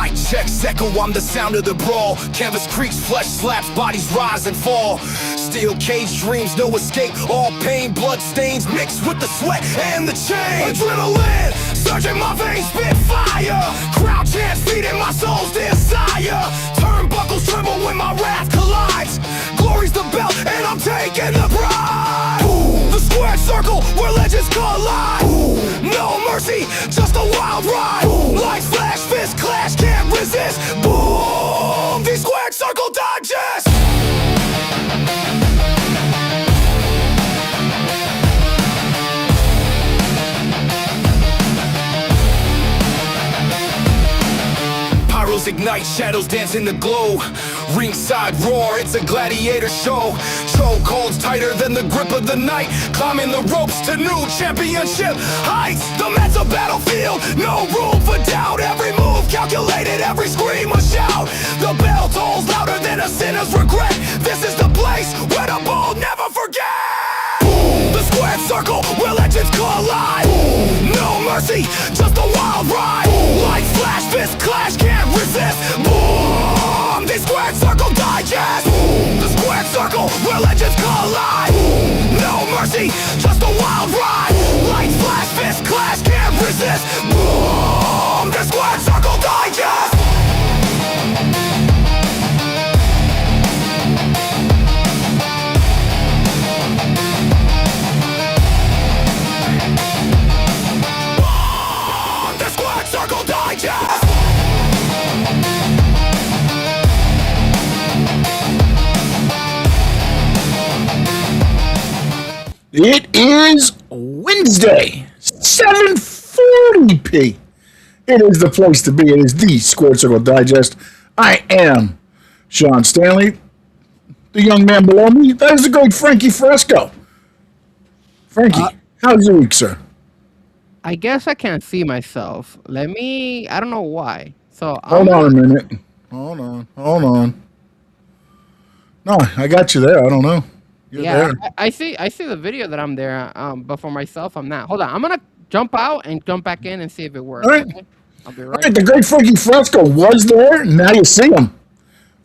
Mic checks echo, I'm the sound of the brawl. Canvas creaks, flesh slaps, bodies rise and fall. Steel cage dreams, no escape. All pain, blood stains mixed with the sweat and the chain. Adrenaline surging my veins, spit fire. Crowd chants feeding my soul's desire. Turnbuckles tremble when my wrath collides. Glory's the belt and I'm taking the pride. Boom. The squared circle where legends collide. Boom. No mercy, just a wild ride. Boom. Lights flash, fist clash, can't resist. Boom. The squared circle digest. Pyros ignite, shadows dance in the glow. Ringside roar, it's a gladiator show. Chokeholds tighter than the grip of the night. Climbing the ropes to new championship heights. The mat's a battlefield, no room for doubt. Every move calculated, every scream a shout. The bell tolls louder than a sinner's regret. This is the place where the bold never forget. Boom. The squared circle where legends collide. Boom. No mercy, just a wild ride. Boom. Lights flash, fist clash, can't resist. Boom. The squared circle digest. Boom. The squared circle where legends collide. Boom. No mercy, just a wild ride. Boom. Lights flash, fist clash, can't resist. Boom. The squared circle digest. Circle Digest! It is Wednesday, 7:40p. It is the place to be. It is the Squared Circle Digest. I am Sean Stanley. The young man below me, that is the great Frankie Fresco. Frankie, how's your week, sir? I guess I can't see myself. I don't know why. So Hold on a minute. Hold on. No, I got you there. I don't know. You're there. I see the video that I'm there, but for myself, I'm not. Hold on. I'm going to jump out and jump back in and see if it works. All right. Okay? I'll be All right right, back. the great Frankie Fresco was there. Now you see him.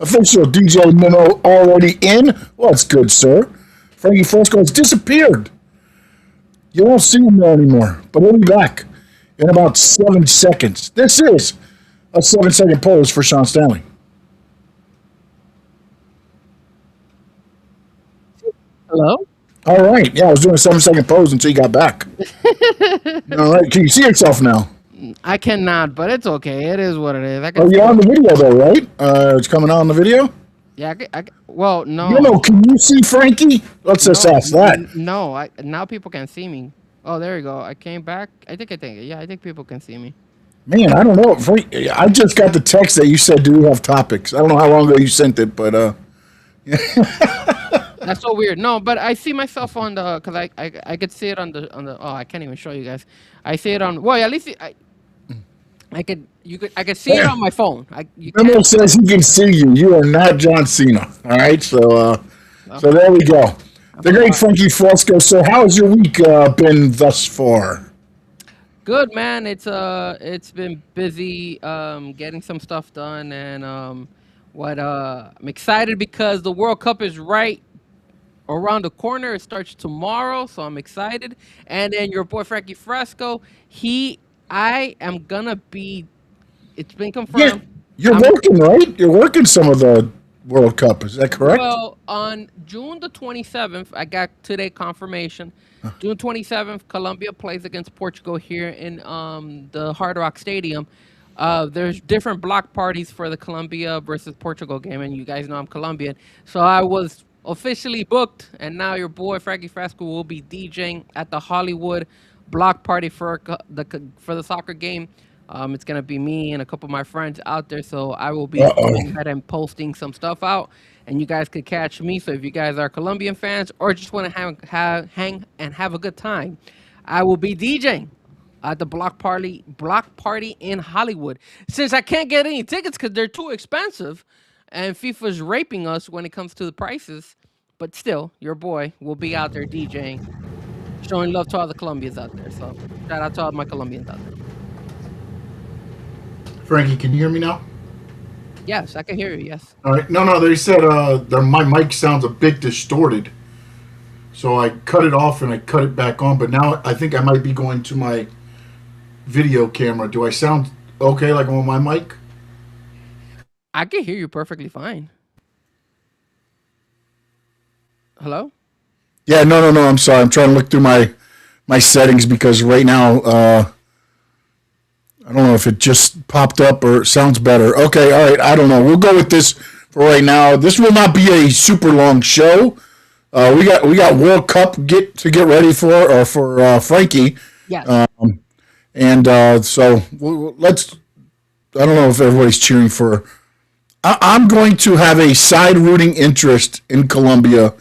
Official DJ Minnow already in. Well, it's good, sir. Frankie Fresco has disappeared. You won't see him there anymore, but he'll be back in about 7 seconds. This is a 7-second pose for Sean Stanley. Hello? All right. Yeah, I was doing a 7-second pose until you got back. All right. Can you see yourself now? I cannot, but it's okay. It is what it is. I can Oh, you're on the video, though, right? It's coming out on the video? Yeah, well, no. No, can you see Frankie? Let's just ask that. No, now people can see me. Oh, there you go. I came back. I think people can see me. Man, I don't know. I just got the text that you said, do we have topics? I don't know how long ago you sent it, but That's so weird. No, but I see myself on the, because I could see it on the, oh, I can't even show you guys. I see it on, well, at least I could see it on my phone. Memo says he can see you. You are not John Cena. All right, so there we go. The great Frankie Fresco. So how has your week been thus far? Good, man. It's been busy getting some stuff done, and I'm excited because the World Cup is right around the corner. It starts tomorrow, so I'm excited. And then your boy Frankie Fresco, I am gonna be. It's been confirmed. Yeah, you're working, right? You're working some of the World Cup. Is that correct? Well, on June the 27th, I got today confirmation. June 27th, Colombia plays against Portugal here in the Hard Rock Stadium. There's different block parties for the Colombia versus Portugal game, and you guys know I'm Colombian. So I was officially booked, and now your boy Frankie Fresco will be DJing at the Hollywood block party for the soccer game. It's gonna be me and a couple of my friends out there, so I will be going ahead and posting some stuff out, and you guys could catch me. So if you guys are Colombian fans or just want to hang and have a good time, I will be DJing at the block party in Hollywood. Since I can't get any tickets because they're too expensive, and FIFA's raping us when it comes to the prices, but still, your boy will be out there DJing, showing love to all the Colombians out there. So shout out to all my Colombians out there. Frankie, can you hear me now? Yes, I can hear you. Yes. All right. No, they said my mic sounds a bit distorted. So I cut it off and I cut it back on. But now I think I might be going to my video camera. Do I sound okay like on my mic? I can hear you perfectly fine. Hello? Yeah, no. I'm sorry. I'm trying to look through my settings because right now I don't know if it just popped up or it sounds better. Okay, all right. I don't know. We'll go with this for right now. This will not be a super long show. We got World Cup to get ready for Frankie. Yes. And so let's. I don't know if everybody's cheering for. I'm going to have a side rooting interest in Colombia,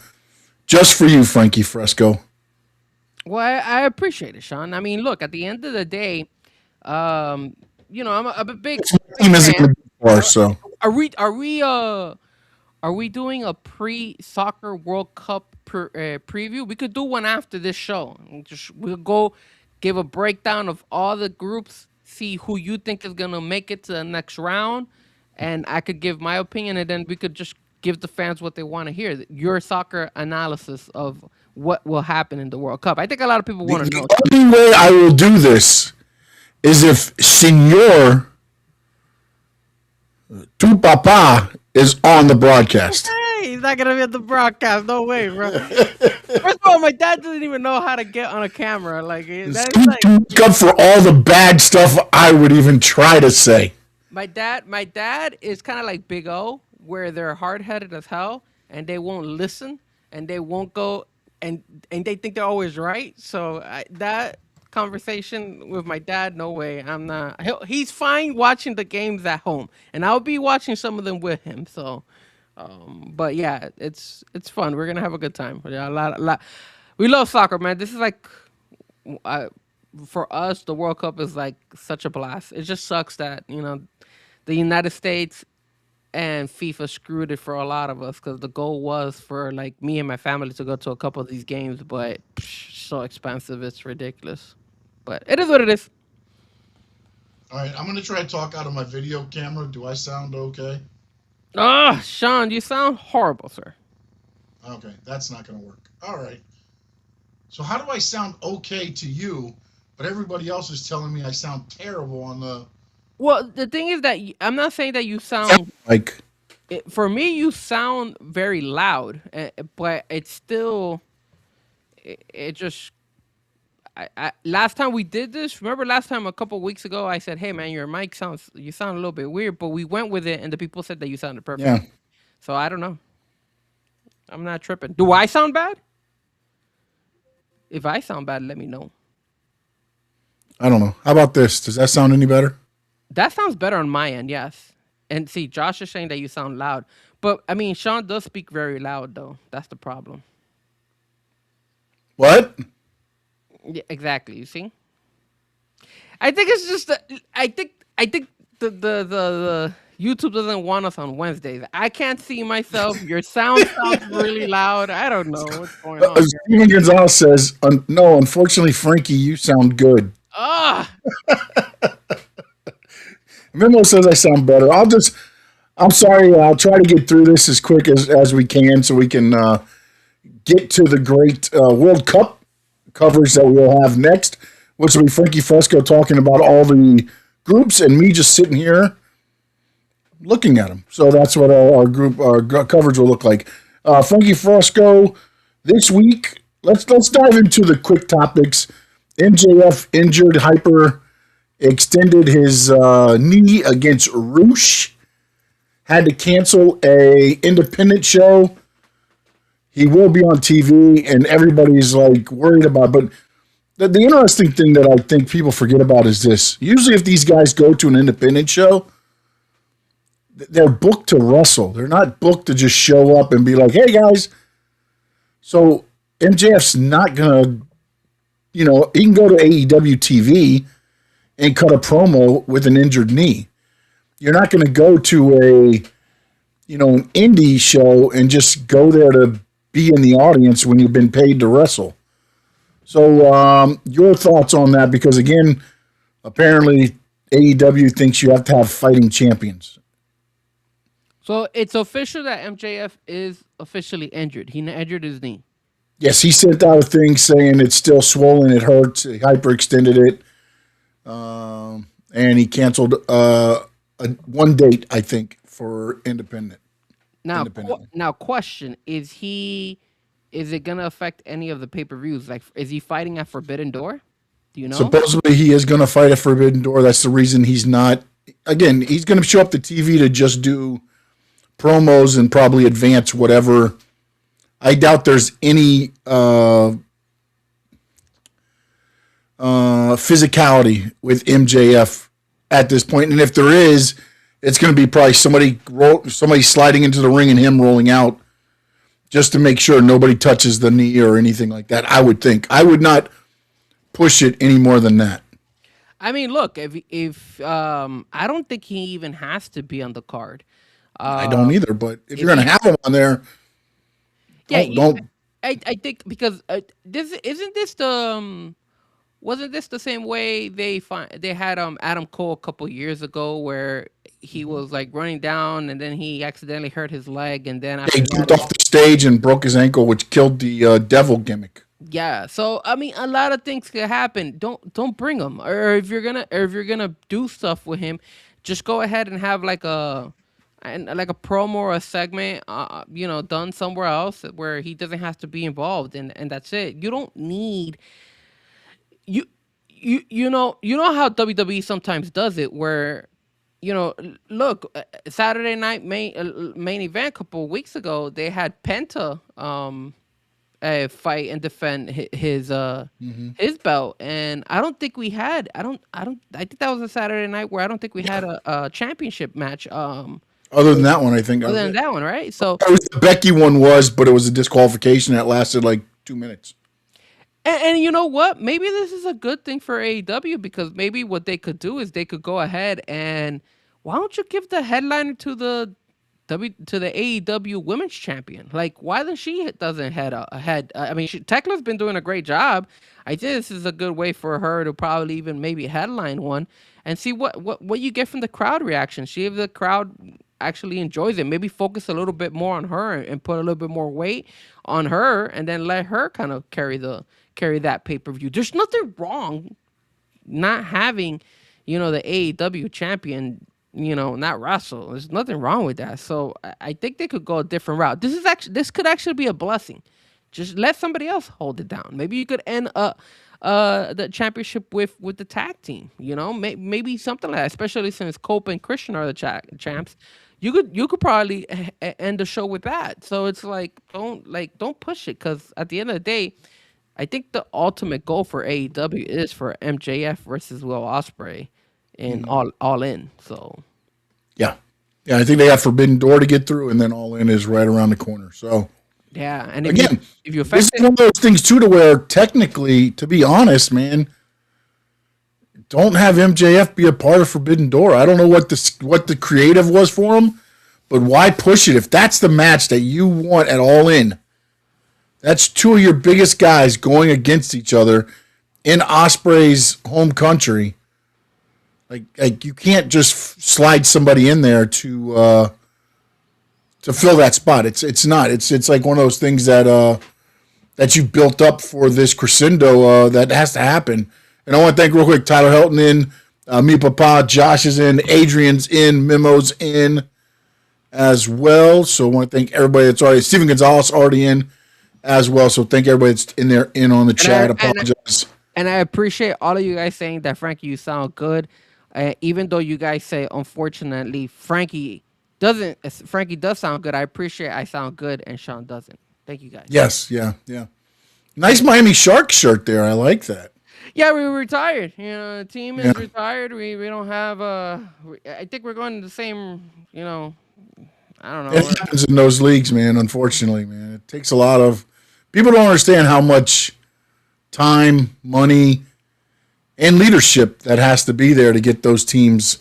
just for you, Frankie Fresco. Well, I appreciate it, Sean. I mean, look, at the end of the day, I'm a big Team isn't fan. going to be far, so Are we doing a pre-soccer World Cup preview? We could do one after this show. We'll go give a breakdown of all the groups, see who you think is gonna make it to the next round, and I could give my opinion, and then we could just give the fans what they want to hear. Your soccer analysis of what will happen in the World Cup. I think a lot of people want to know. the only way I will do this is if Senor Tu Papa is on the broadcast. Hey, he's not gonna be at the broadcast. No way, bro. First of all, my dad doesn't even know how to get on a camera. Like that's like Make up for all the bad stuff I would even try to say. my dad is kind of like Big O, where they're hard headed as hell and they won't listen and they won't go and they think they're always right. So that conversation with my dad, no way. I'm not. He's fine watching the games at home, and I'll be watching some of them with him. So, but yeah, it's fun. We're gonna have a good time. Yeah, a lot. We love soccer, man. This is like, I, for us, the World Cup is like such a blast. It just sucks that the United States and FIFA screwed it for a lot of us because the goal was for like me and my family to go to a couple of these games, but so expensive, it's ridiculous. But it is what it is. All right, I'm going to try to talk out of my video camera. Do I sound okay? Ah, Sean, you sound horrible, sir. Okay, that's not going to work. All right. So how do I sound okay to you, but everybody else is telling me I sound terrible on the... Well, the thing is that I'm not saying that you sound Like... for me. You sound very loud, but it's still. It just. Last time we did this, remember last time a couple weeks ago, I said, "Hey man, your mic you sound a little bit weird," but we went with it, and the people said that you sounded perfect. Yeah. So I don't know. I'm not tripping. Do I sound bad? If I sound bad, let me know. I don't know. How about this? Does that sound any better? That sounds better on my end, yes. And see, Josh is saying that you sound loud. But, I mean, Sean does speak very loud, though. That's the problem. What? Yeah, exactly. You see? I think it's just I think the YouTube doesn't want us on Wednesdays. I can't see myself. Your sound sounds really loud. I don't know what's going on here. Steven Gonzalez says, no, unfortunately, Frankie, you sound good. Ah, Mimo says I sound better. I'm sorry. I'll try to get through this as quick as we can so we can get to the great World Cup coverage that we'll have next, which will be Frankie Fresco talking about all the groups and me just sitting here looking at them. So that's what our coverage will look like. Frankie Fresco this week. Let's dive into the quick topics. MJF injured, hyper extended his knee against Roosh. Had to cancel a independent show. He will be on TV, and everybody's like worried about. But the interesting thing that I think people forget about is this: usually, if these guys go to an independent show, they're booked to wrestle. They're not booked to just show up and be like, "Hey guys." So MJF's not gonna, he can go to AEW TV and cut a promo with an injured knee. You're not going to go to an indie show and just go there to be in the audience when you've been paid to wrestle. So your thoughts on that? Because again, apparently AEW thinks you have to have fighting champions. So it's official that MJF is officially injured. He injured his knee. Yes, he sent out a thing saying it's still swollen, it hurts, he hyperextended it, and he canceled one date, I think, for Now, independently. now, question: Is he? Is it gonna affect any of the pay per views? Like, is he fighting at Forbidden Door? Do you know? Supposedly, he is going to fight at Forbidden Door. That's the reason he's not. Again, he's going to show up to TV to just do promos and probably advance whatever. I doubt there's any physicality with MJF at this point, and if there is, it's going to be probably somebody sliding into the ring and him rolling out just to make sure nobody touches the knee or anything like that. I would think. I would not push it any more than that. I mean, look, if I don't think he even has to be on the card. I don't either, but if If you're going he, to have him on there, yeah, don't. I think because this isn't this the wasn't this the same way they had Adam Cole a couple years ago where he was like running down and then he accidentally hurt his leg and then He after jumped that off the stage and broke his ankle, which killed the devil gimmick. yeah. So I mean, a lot of things could happen. Don't bring him, or if you're gonna do stuff with him, just go ahead and have like a promo or a segment, done somewhere else where he doesn't have to be involved, and that's it. You don't need you you know how WWE sometimes does it where look, Saturday night main event a couple of weeks ago they had Penta fight and defend his belt, and I don't think we had I think that was a Saturday night where I don't think we had a championship match Other than that one, I think that other was than it. that one, right? So That was the Becky one but it was a disqualification that lasted like 2 minutes. and you know what? Maybe this is a good thing for AEW because maybe what they could do is they could go ahead and why don't you give the headliner to the AEW Women's Champion? Like, why does she doesn't head ahead? I mean, Tekla's been doing a great job. I think this is a good way for her to probably even maybe headline one and see what you get from the crowd reaction. See if the crowd actually enjoys it. Maybe focus a little bit more on her and put a little bit more weight on her, and then let her kind of carry that pay per view. There's nothing wrong not having, the AEW champion, not wrestle. There's nothing wrong with that. So I think they could go a different route. This could actually be a blessing. Just let somebody else hold it down. Maybe you could end the championship with the tag team. Maybe something like that. Especially since Cope and Christian are the champs. You could probably end the show with that. So it's like don't push it because at the end of the day, I think the ultimate goal for AEW is for MJF versus Will Ospreay and all in. So Yeah. Yeah, I think they got Forbidden Door to get through, and then All In is right around the corner. So, yeah, and again, if you this affect is one of those things, too, to where technically, to be honest, man, don't have MJF be a part of Forbidden Door. I don't know what the creative was for him, but why push it? If that's the match that you want at All In, that's two of your biggest guys going against each other in Osprey's home country. Like you can't just slide somebody in there to fill that spot. It's not. It's like one of those things that you built up for this crescendo that has to happen. And I want to thank real quick Tyler Helton in, me Papa, Josh is in, Adrian's in, Memo's in as well. So I want to thank everybody that's already. Stephen Gonzalez already in as well. So thank everybody that's in on the chat. Apologize. And I appreciate all of you guys saying that Frankie, you sound good. Even though you guys say, unfortunately, Frankie does sound good. I appreciate I sound good and Sean doesn't. Thank you guys. Yes, yeah. Nice Miami Shark shirt there. I like that. Yeah, we retired. The team is retired. We don't have I think we're going to the same, I don't know. It happens in those leagues, man, unfortunately, man. It takes a lot of people don't understand how much time, money, and leadership that has to be there to get those teams,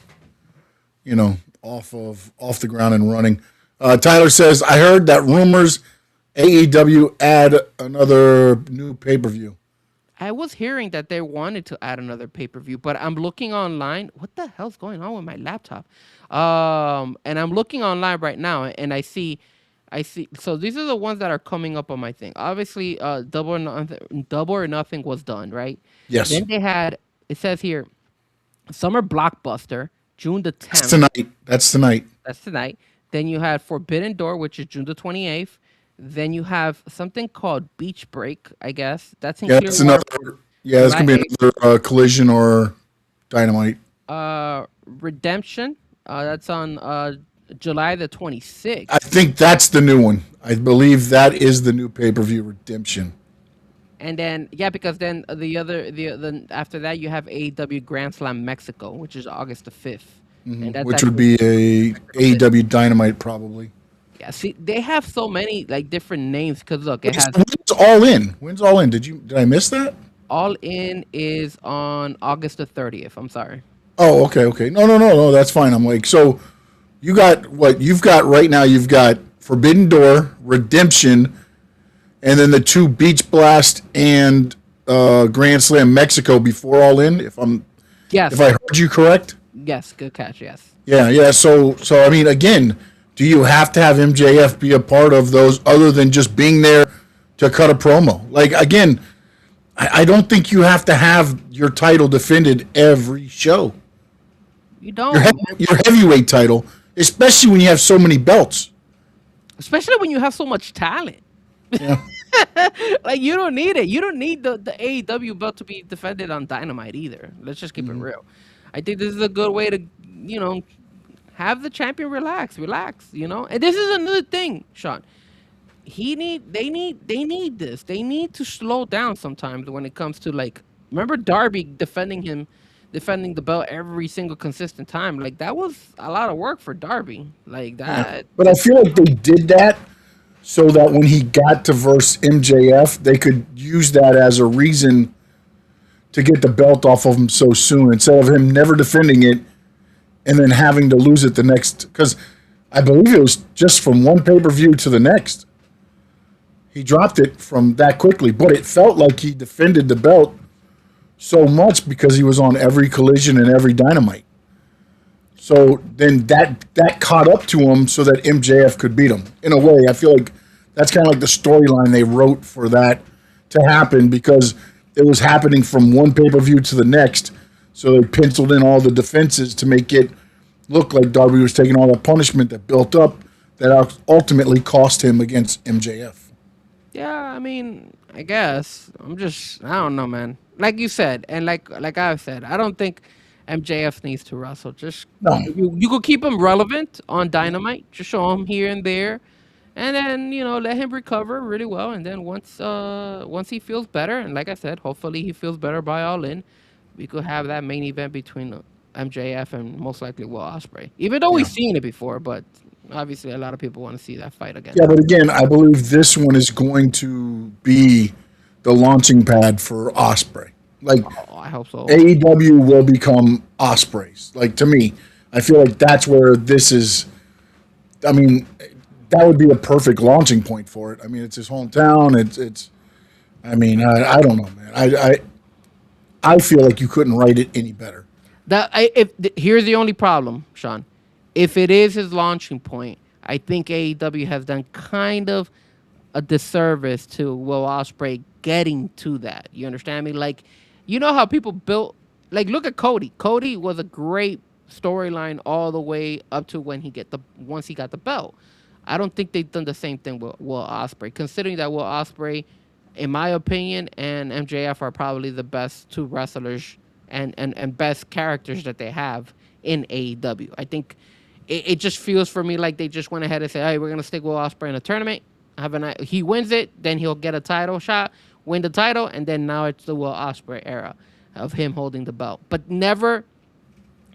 off the ground and running. Tyler says, I heard that rumors AEW add another new pay-per-view. I was hearing that they wanted to add another pay-per-view, but I'm looking online. What the hell's going on with my laptop? And I'm looking online right now, and I see. So these are the ones that are coming up on my thing. Obviously, Double or Nothing was done, right? Yes. Then they had. It says here, Summer Blockbuster, June the That's 10th. tonight. That's tonight. That's tonight. Then you had Forbidden Door, which is June the 28th. Then you have something called Beach Break, I guess. That's in Yeah, that's Clearwater. another. Yeah, it's July gonna be 8th. another collision or dynamite. Redemption. That's on July the 26th. I think that's the new one. I believe that is the new pay per view Redemption, And then yeah, because then the after that you have AEW Grand Slam Mexico, which is August the 5th. And that's which would actually be a AEW Dynamite probably. yeah, see they have so many like different names because look, it has When's All In? When's All In? Did I miss that? All In is on August the 30th. I'm sorry. Oh, okay. No. That's fine. I'm like, so you got what you've got right now. You've got Forbidden Door, Redemption, and then the two Beach Blast and Grand Slam Mexico before All In. If Yes. I heard you correct. Yes, good catch. Yes. Yeah. So I mean, again, do you have to have MJF be a part of those other than just being there to cut a promo? Like again, I don't think you have to have your title defended every show. You don't, Your, man. your heavyweight title, especially when you have so many belts. Especially when you have so much talent. Yeah. Like you don't need it. You don't need the AEW belt to be defended on Dynamite either. Let's just keep it real. I think this is a good way to, have the champion relax. And this is another thing, Sean. They need this. They need to slow down sometimes when it comes to like remember Darby defending the belt every single consistent time. Like that was a lot of work for Darby. Like that. But I feel like they did that so that when he got to verse MJF, they could use that as a reason to get the belt off of him so soon instead of him never defending it and then having to lose it the next. Because I believe it was just from one pay-per-view to the next. He dropped it from that quickly, but it felt like he defended the belt so much because he was on every collision and every dynamite. So then that caught up to him so that MJF could beat him. In a way, I feel like that's kind of like the storyline they wrote for that to happen because it was happening from one pay-per-view to the next. So they penciled in all the defenses to make it look like Darby was taking all that punishment that built up that ultimately cost him against MJF. Yeah, I mean, I guess I don't know, man. Like you said, and like I've said, I don't think MJF needs to wrestle. Just No. you could keep him relevant on Dynamite. Just show him here and there, and then let him recover really well. And then once he feels better, and like I said, hopefully he feels better by All In, we could have that main event between MJF and most likely Will Ospreay. Even though we've seen it before, but obviously a lot of people want to see that fight again. Yeah, but again, I believe this one is going to be the launching pad for Ospreay. Like Oh, I hope so. AEW will become Ospreay's. Like to me, I feel like that's where this is. I mean, that would be a perfect launching point for it. I mean, it's his hometown. It's. I mean, I don't know, man. I feel like you couldn't write it any better. Here's the only problem, Sean. If it is his launching point, I think AEW has done kind of a disservice to Will Ospreay getting to that. You understand me? Like, you know how people built. Like, look at Cody. Cody was a great storyline all the way up to once he got the belt. I don't think they've done the same thing with Will Ospreay, considering that Will Ospreay, in my opinion, and MJF are probably the best two wrestlers and best characters that they have in AEW. I think it just feels for me like they just went ahead and said, hey, we're going to stick Will Ospreay in a tournament. He wins it, then he'll get a title shot, win the title, and then now it's the Will Ospreay era of him holding the belt. But never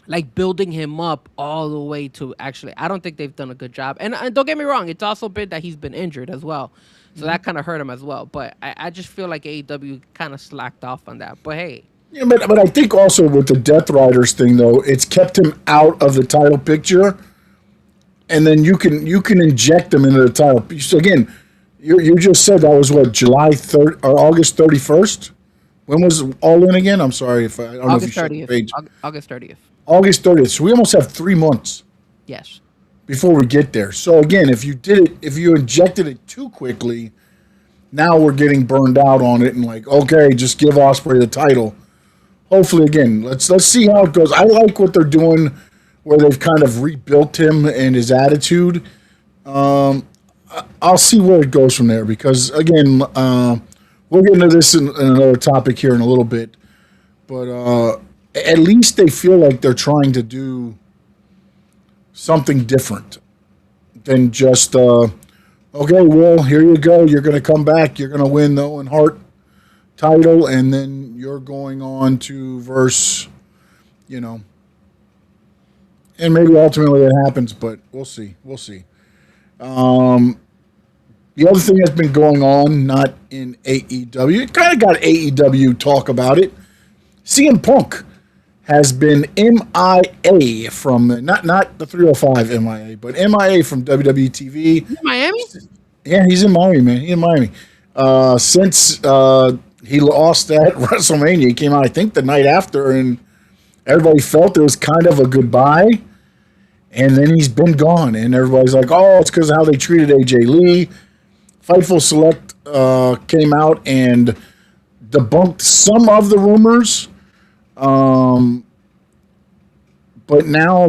like building him up all the way to actually, I don't think they've done a good job. And don't get me wrong, it's also been that he's been injured as well. So that kind of hurt him as well. But I just feel like AEW kind of slacked off on that. But hey, Yeah, but I think also with the Death Riders thing though, it's kept him out of the title picture, and then you can inject them into the title. So again, you just said that was what July 3rd or August 31st When was All In again? I'm sorry if I don't know if you August showed the 30th. page. August 30th. August 30th. So we almost have 3 months Yes. before we get there. So again, if you injected it too quickly, now we're getting burned out on it and like, okay, just give Osprey the title. Hopefully, again, let's see how it goes. I like what they're doing, where they've kind of rebuilt him and his attitude. I'll see where it goes from there because again, we'll get into this in another topic here in a little bit. But at least they feel like they're trying to do something different than just okay, well, here you go. You're going to come back. You're going to win the Owen Hart title, and then you're going on to verse, you know, and maybe ultimately it happens, but we'll see. We'll see. The other thing that's been going on, not in AEW, it kind of got AEW talk about it. CM Punk has been MIA from not the 305 MIA, but MIA from WWE TV. Miami? Yeah, he's in Miami, man. He's in Miami. Since he lost at WrestleMania, he came out I think the night after, and everybody felt it was kind of a goodbye. And then he's been gone, and everybody's like, "Oh, it's because of how they treated AJ Lee." Fightful Select came out and debunked some of the rumors, but now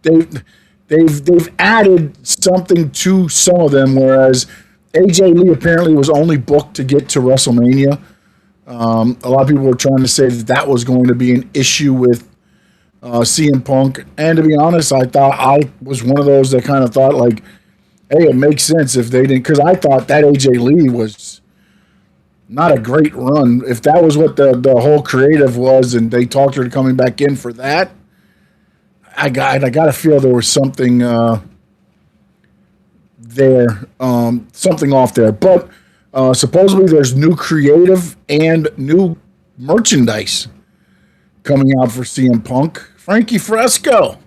they've added something to some of them. Whereas AJ Lee apparently was only booked to get to WrestleMania. A lot of people were trying to say that was going to be an issue with CM Punk, and to be honest, I was one of those that kind of thought like, hey, it makes sense if they didn't, because I thought that AJ Lee was not a great run. If that was what the whole creative was, and they talked her to coming back in for that, I got to feel there was something there, something off there. But supposedly there's new creative and new merchandise coming out for CM Punk. Frankie Fresco.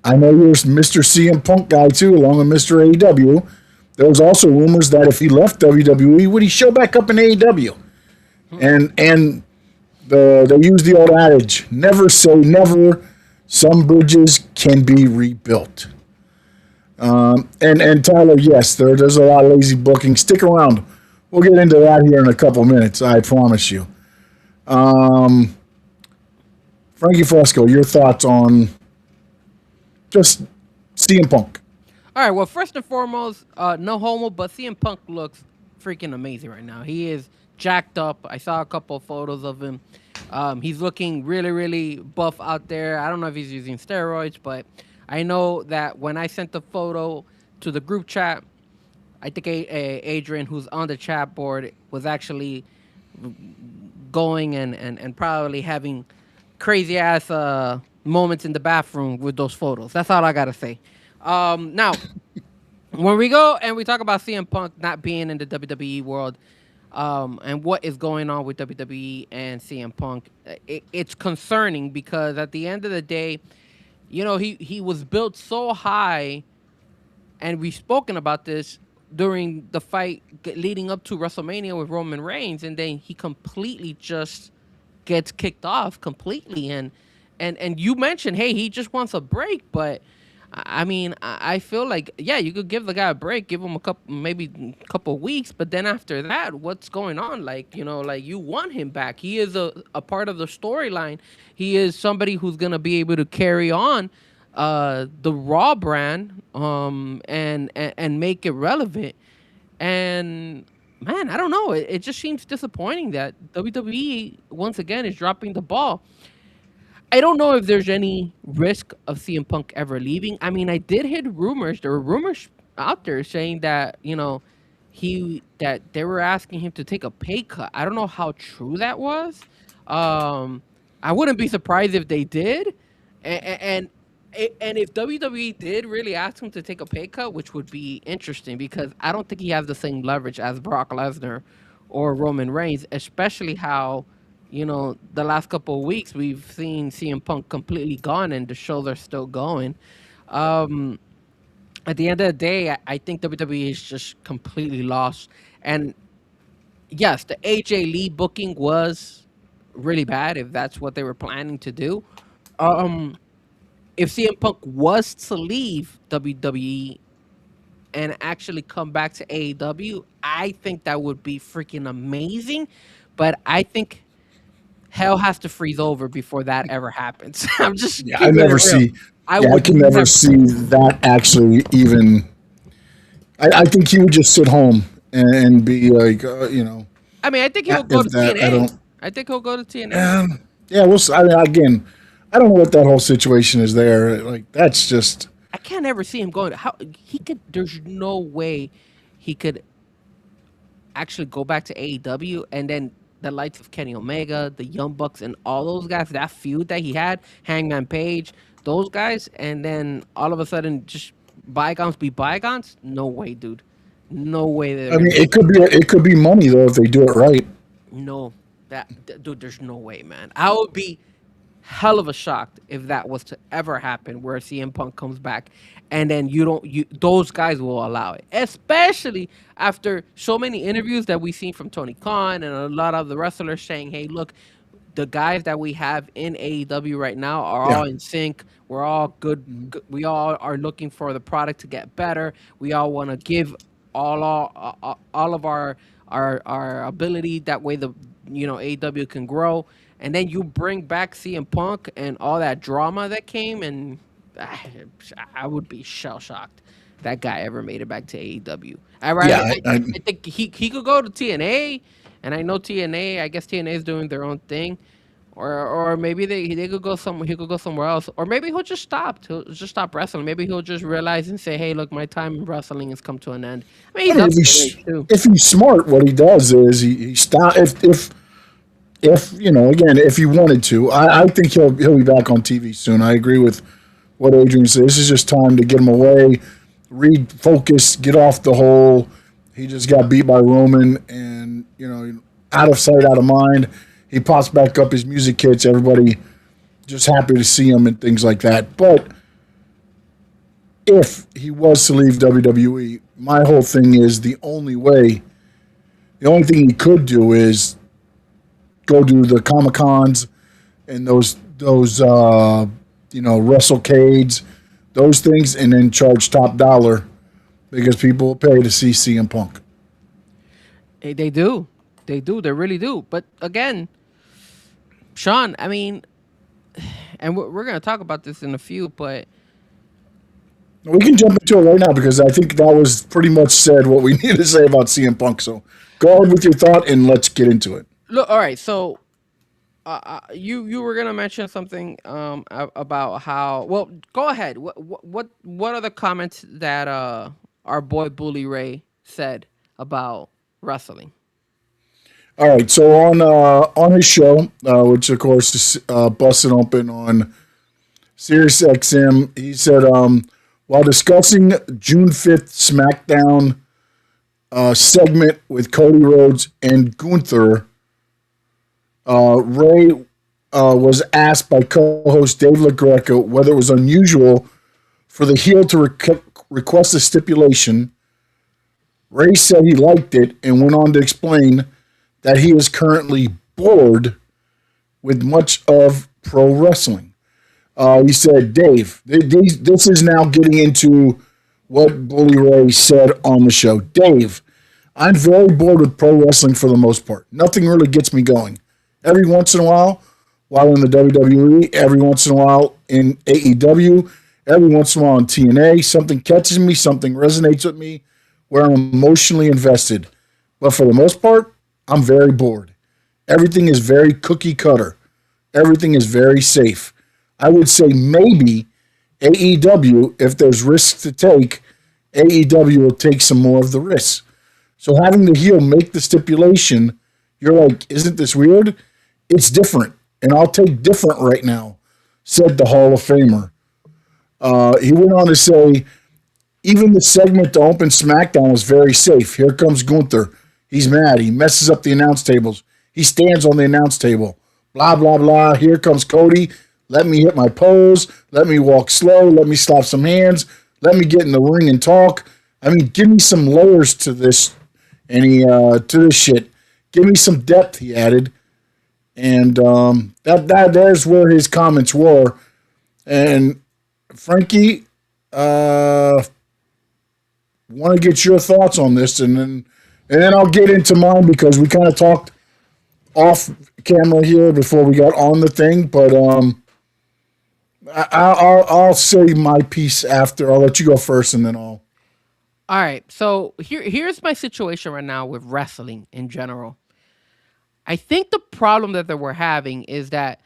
I know you're Mr. CM Punk guy too, along with Mr. AEW. There was also rumors that if he left WWE, would he show back up in AEW? And they use the old adage, never say never. Some bridges can be rebuilt. And Tyler, yes, there's a lot of lazy booking. Stick around. We'll get into that here in a couple minutes, I promise you. Frankie Fresco, your thoughts on just CM Punk? All right. Well, first and foremost, no homo, but CM Punk looks freaking amazing right now. He is jacked up. I saw a couple of photos of him. He's looking really, really buff out there. I don't know if he's using steroids, but I know that when I sent the photo to the group chat, I think Adrian, who's on the chat board, was actually going and probably having crazy ass moments in the bathroom with those photos. That's all I gotta say. Now, when we go and we talk about CM Punk not being in the WWE world, and what is going on with WWE and CM Punk, it's concerning because at the end of the day, you know, he was built so high, and we've spoken about this during the fight leading up to WrestleMania with Roman Reigns, and then he completely just gets kicked off completely. And you mentioned, hey, he just wants a break, but I mean, I feel like, yeah, you could give the guy a break, give him maybe a couple weeks, but then after that, what's going on? Like, you know, like you want him back. He is a part of the storyline. He is somebody who's gonna be able to carry on the Raw brand, and make it relevant. And man, I don't know. It just seems disappointing that WWE once again is dropping the ball. I don't know if there's any risk of CM Punk ever leaving. I mean, I did hear rumors. There were rumors out there saying that, you know, that they were asking him to take a pay cut. I don't know how true that was. I wouldn't be surprised if they did. And if WWE did really ask him to take a pay cut, which would be interesting because I don't think he has the same leverage as Brock Lesnar or Roman Reigns, especially how, you know, the last couple of weeks we've seen CM Punk completely gone and the shows are still going. At the end of the day, I think WWE is just completely lost. And yes, the AJ Lee booking was really bad if that's what they were planning to do. Um, if CM Punk was to leave WWE and actually come back to AEW, I think that would be freaking amazing. But I think hell has to freeze over before that ever happens. I'm just Yeah, I keeping it never real. see. I Yeah, I would can never never. see that actually even. I think he would just sit home and be like, I mean, I think he'll go if to that, I TNA. don't. I think he'll go to TNA. Yeah, I mean, again, I don't know what that whole situation is there. Like, that's just. I can't ever see him going. How he could? There's no way he could actually go back to AEW and then the likes of Kenny Omega, the Young Bucks, and all those guys. That feud that he had, Hangman Page, those guys, and then all of a sudden just bygones be bygones. No way, dude. No way they're I gonna mean, do that. it could be money though if they do it right. No, dude. There's no way, man. I would be hell of a shocked if that was to ever happen where CM Punk comes back and then you those guys will allow it. Especially after so many interviews that we've seen from Tony Khan and a lot of the wrestlers saying, "Hey, look, the guys that we have in AEW right now are Yeah. all in sync. We're all good. We all are looking for the product to get better. We all want to give all of our ability. That way, the AEW can grow. And then you bring back CM Punk and all that drama that came, and ah, I would be shell shocked that guy ever made it back to AEW. Yeah, I think he could go to TNA, and I know TNA. I guess TNA is doing their own thing, or maybe they could go somewhere. He could go somewhere else, or maybe he'll just stop. He'll just stop wrestling. Maybe he'll just realize and say, "Hey, look, my time in wrestling has come to an end." I mean, I he's mean, up there age too. if he's smart, what he does is he stop if again if he wanted to. I think he'll be back on TV soon. I agree with what Adrian said. This is just time to get him away, refocus, get off the hole. He just got beat by Roman, and out of sight, out of mind. He pops back up his music hits. Everybody just happy to see him and things like that. But if he was to leave WWE, my whole thing is the only thing he could do is go do the Comic Cons and those WrestleCades, those things, and then charge top dollar because people will pay to see CM Punk. They do, they really do. But again, Sean, I mean, and we're gonna talk about this in a few, but We can jump into it right now because I think that was pretty much said what we need to say about CM Punk. So go ahead with your thought and let's get into it. look, all right. So you were gonna mention something about how. Well, go ahead. What are the comments that our boy Bully Ray said about wrestling? All right, so on his show, which of course is busted open on Sirius XM, he said, while discussing June 5th SmackDown segment with Cody Rhodes and Gunther, Ray was asked by co-host Dave LaGreca whether it was unusual for the heel to request a stipulation. Ray said he liked it and went on to explain that he is currently bored with much of pro wrestling. He said, Dave, this is now getting into what Bully Ray said on the show. Dave, I'm very bored with pro wrestling for the most part. Nothing really gets me going. Every once in a while in the WWE, every once in a while in AEW, every once in a while in TNA, something catches me, something resonates with me, where I'm emotionally invested. But for the most part, I'm very bored. Everything is very cookie cutter. Everything is very safe. I would say maybe AEW, if there's risks to take, AEW will take some more of the risks. So having the heel make the stipulation, you're like, isn't this weird? It's different. And I'll take different right now, said the Hall of Famer. He went on to say, even the segment to open SmackDown was very safe. Here comes Gunther. He's mad. He messes up the announce tables. He stands on the announce table. Blah, blah, blah. Here comes Cody. Let me hit my pose. Let me walk slow. Let me slap some hands. Let me get in the ring and talk. I mean, give me some layers to this. And to this shit. Give me some depth, he added. And there's where his comments were. And Frankie, want to get your thoughts on this, and then I'll get into mine because we kind of talked off camera here before we got on the thing. But I'll say my piece after. I'll let you go first, and then I'll. All right. So here's my situation right now with wrestling in general. I think the problem that we're having is that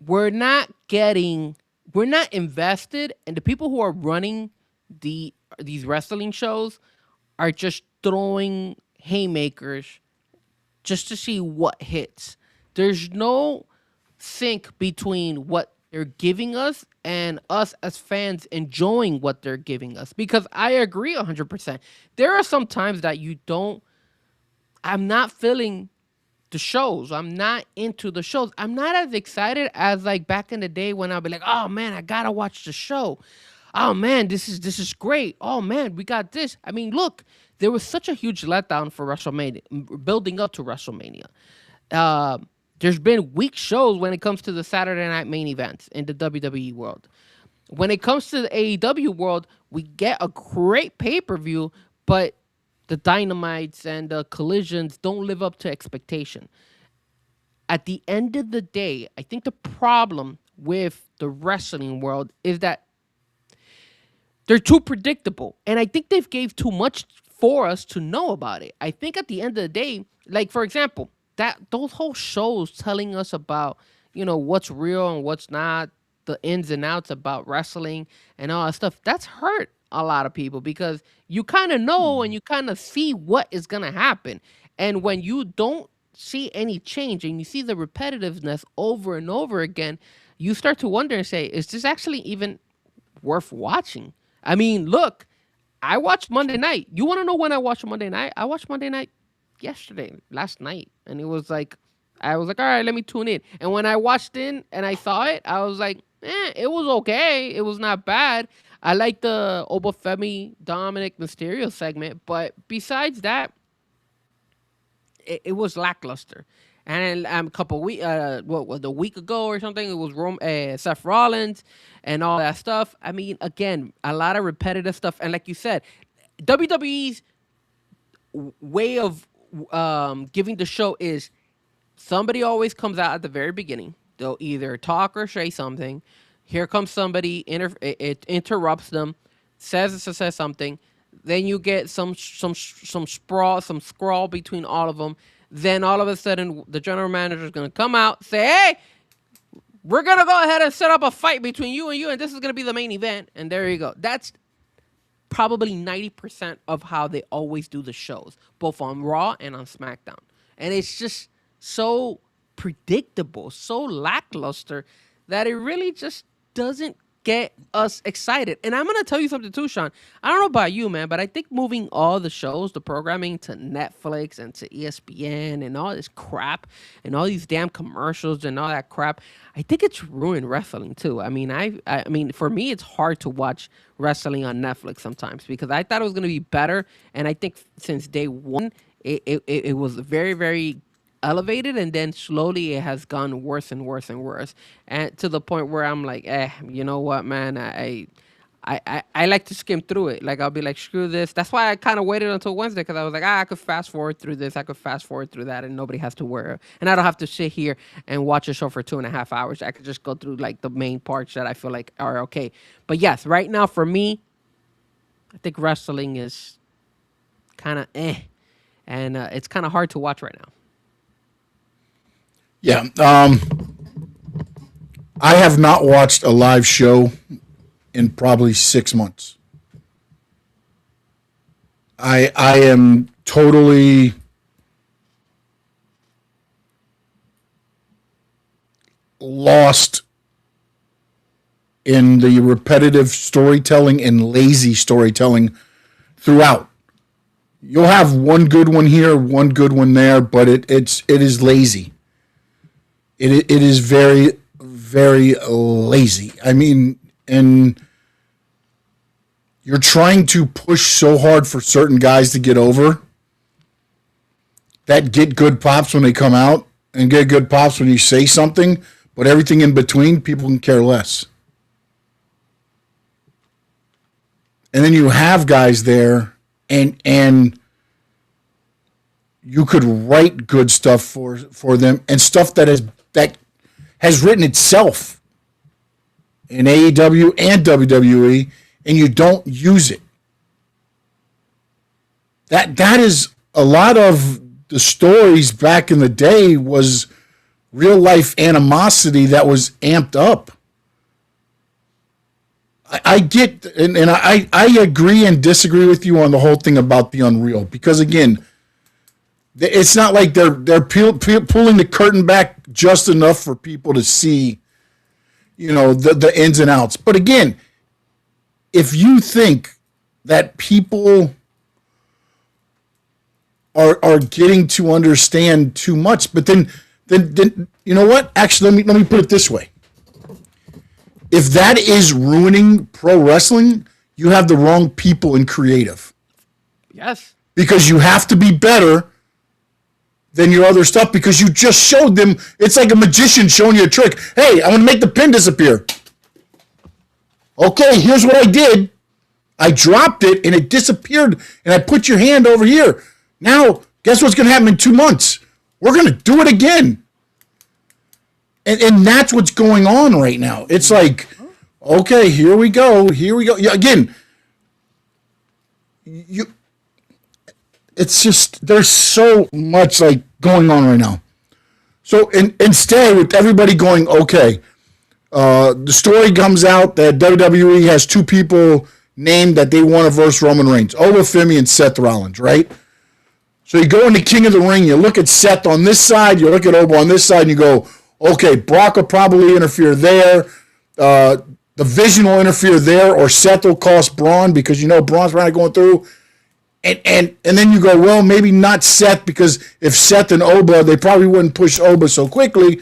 we're not invested, and the people who are running these wrestling shows are just throwing haymakers just to see what hits. There's no sync between what they're giving us and us as fans enjoying what they're giving us. Because I agree 100%. There are some times that I'm not feeling the shows. I'm not into the shows. I'm not as excited as like back in the day when I'd be like, oh man, I gotta watch the show. Oh man, this is great. Oh man, we got this. I mean, look, there was such a huge letdown for WrestleMania, building up to WrestleMania. There's been weak shows when it comes to the Saturday night main events in the WWE world. When it comes to the AEW world, we get a great pay-per-view, but the Dynamites and the Collisions don't live up to expectation. At the end of the day, I think the problem with the wrestling world is that they're too predictable. And I think they've gave too much for us to know about it. I think at the end of the day, like for example, those whole shows telling us about, what's real and what's not, the ins and outs about wrestling and all that stuff, that's hurt a lot of people because you kind of know and you kind of see what is going to happen. And when you don't see any change and you see the repetitiveness over and over again, you start to wonder and say, is this actually even worth watching? I mean, look, I watched Monday night. You want to know when I watched Monday night? I watched Monday night last night. And it was like, I was like, all right, let me tune in. And when I watched in and I saw it, I was like, it was okay. It was not bad. I like the Obafemi Dominic Mysterio segment, but besides that, it was lackluster. And a couple weeks, a week ago or something, it was Seth Rollins and all that stuff. I mean, again, a lot of repetitive stuff. And like you said, WWE's way of giving the show is somebody always comes out at the very beginning. They'll either talk or say something. Here comes somebody, it interrupts them, says something. Then you get some scrawl between all of them. Then all of a sudden, the general manager is going to come out, say, hey, we're going to go ahead and set up a fight between you, and this is going to be the main event. And there you go. That's probably 90% of how they always do the shows, both on Raw and on SmackDown. And it's just so predictable, so lackluster, that it really just doesn't get us excited. And I'm going to tell you something too, Sean. I don't know about you, man, but I think moving all the shows, the programming to Netflix and to ESPN and all this crap and all these damn commercials and all that crap, I think it's ruined wrestling too. I mean, for me, it's hard to watch wrestling on Netflix sometimes because I thought it was going to be better. And I think since day one, it was very, very elevated, and then slowly it has gone worse and worse and worse, and to the point where I'm like, you know what, man, I like to skim through it. Like I'll be like, screw this. That's why I kind of waited until Wednesday, because I was like, I could fast forward through this, I could fast forward through that, and nobody has to worry, and I don't have to sit here and watch a show for 2.5 hours. I could just go through like the main parts that I feel like are okay. But yes, right now for me, I think wrestling is kind of and it's kind of hard to watch right now. Yeah, I have not watched a live show in probably 6 months. I am totally lost in the repetitive storytelling and lazy storytelling throughout. You'll have one good one here, one good one there, but it is lazy. It is very, very lazy. I mean, and you're trying to push so hard for certain guys to get over, that get good pops when they come out and get good pops when you say something, but everything in between, people can care less. And then you have guys there, and you could write good stuff for them, and stuff that has written itself in AEW and WWE, and you don't use it. That is a lot of the stories back in the day was real life animosity that was amped up. I get, and I agree and disagree with you on the whole thing about the Unreal, because again, it's not like they're pulling the curtain back just enough for people to see, the ins and outs. But again, if you think that people are getting to understand too much, but then you know what? Actually, let me put it this way. If that is ruining pro wrestling, you have the wrong people in creative. Yes. Because you have to be better than your other stuff, because you just showed them. It's like a magician showing you a trick. Hey, I want to make the pin disappear. Okay, here's what I did. I dropped it and it disappeared, and I put your hand over here. Now, guess what's going to happen in 2 months? We're going to do it again. And that's what's going on right now. It's like, okay, here we go. Yeah, again, it's just, there's so much like going on right now. So instead, with everybody going, okay, the story comes out that WWE has 2 people named that they want to verse Roman Reigns, Oba Femi and Seth Rollins, right? So you go into King of the Ring, you look at Seth on this side, you look at Oba on this side, and you go, okay, Brock will probably interfere there. The Vision will interfere there, or Seth will cost Braun, because Braun's right going through. And then you go, well, maybe not Seth, because if Seth and Oba, they probably wouldn't push Oba so quickly.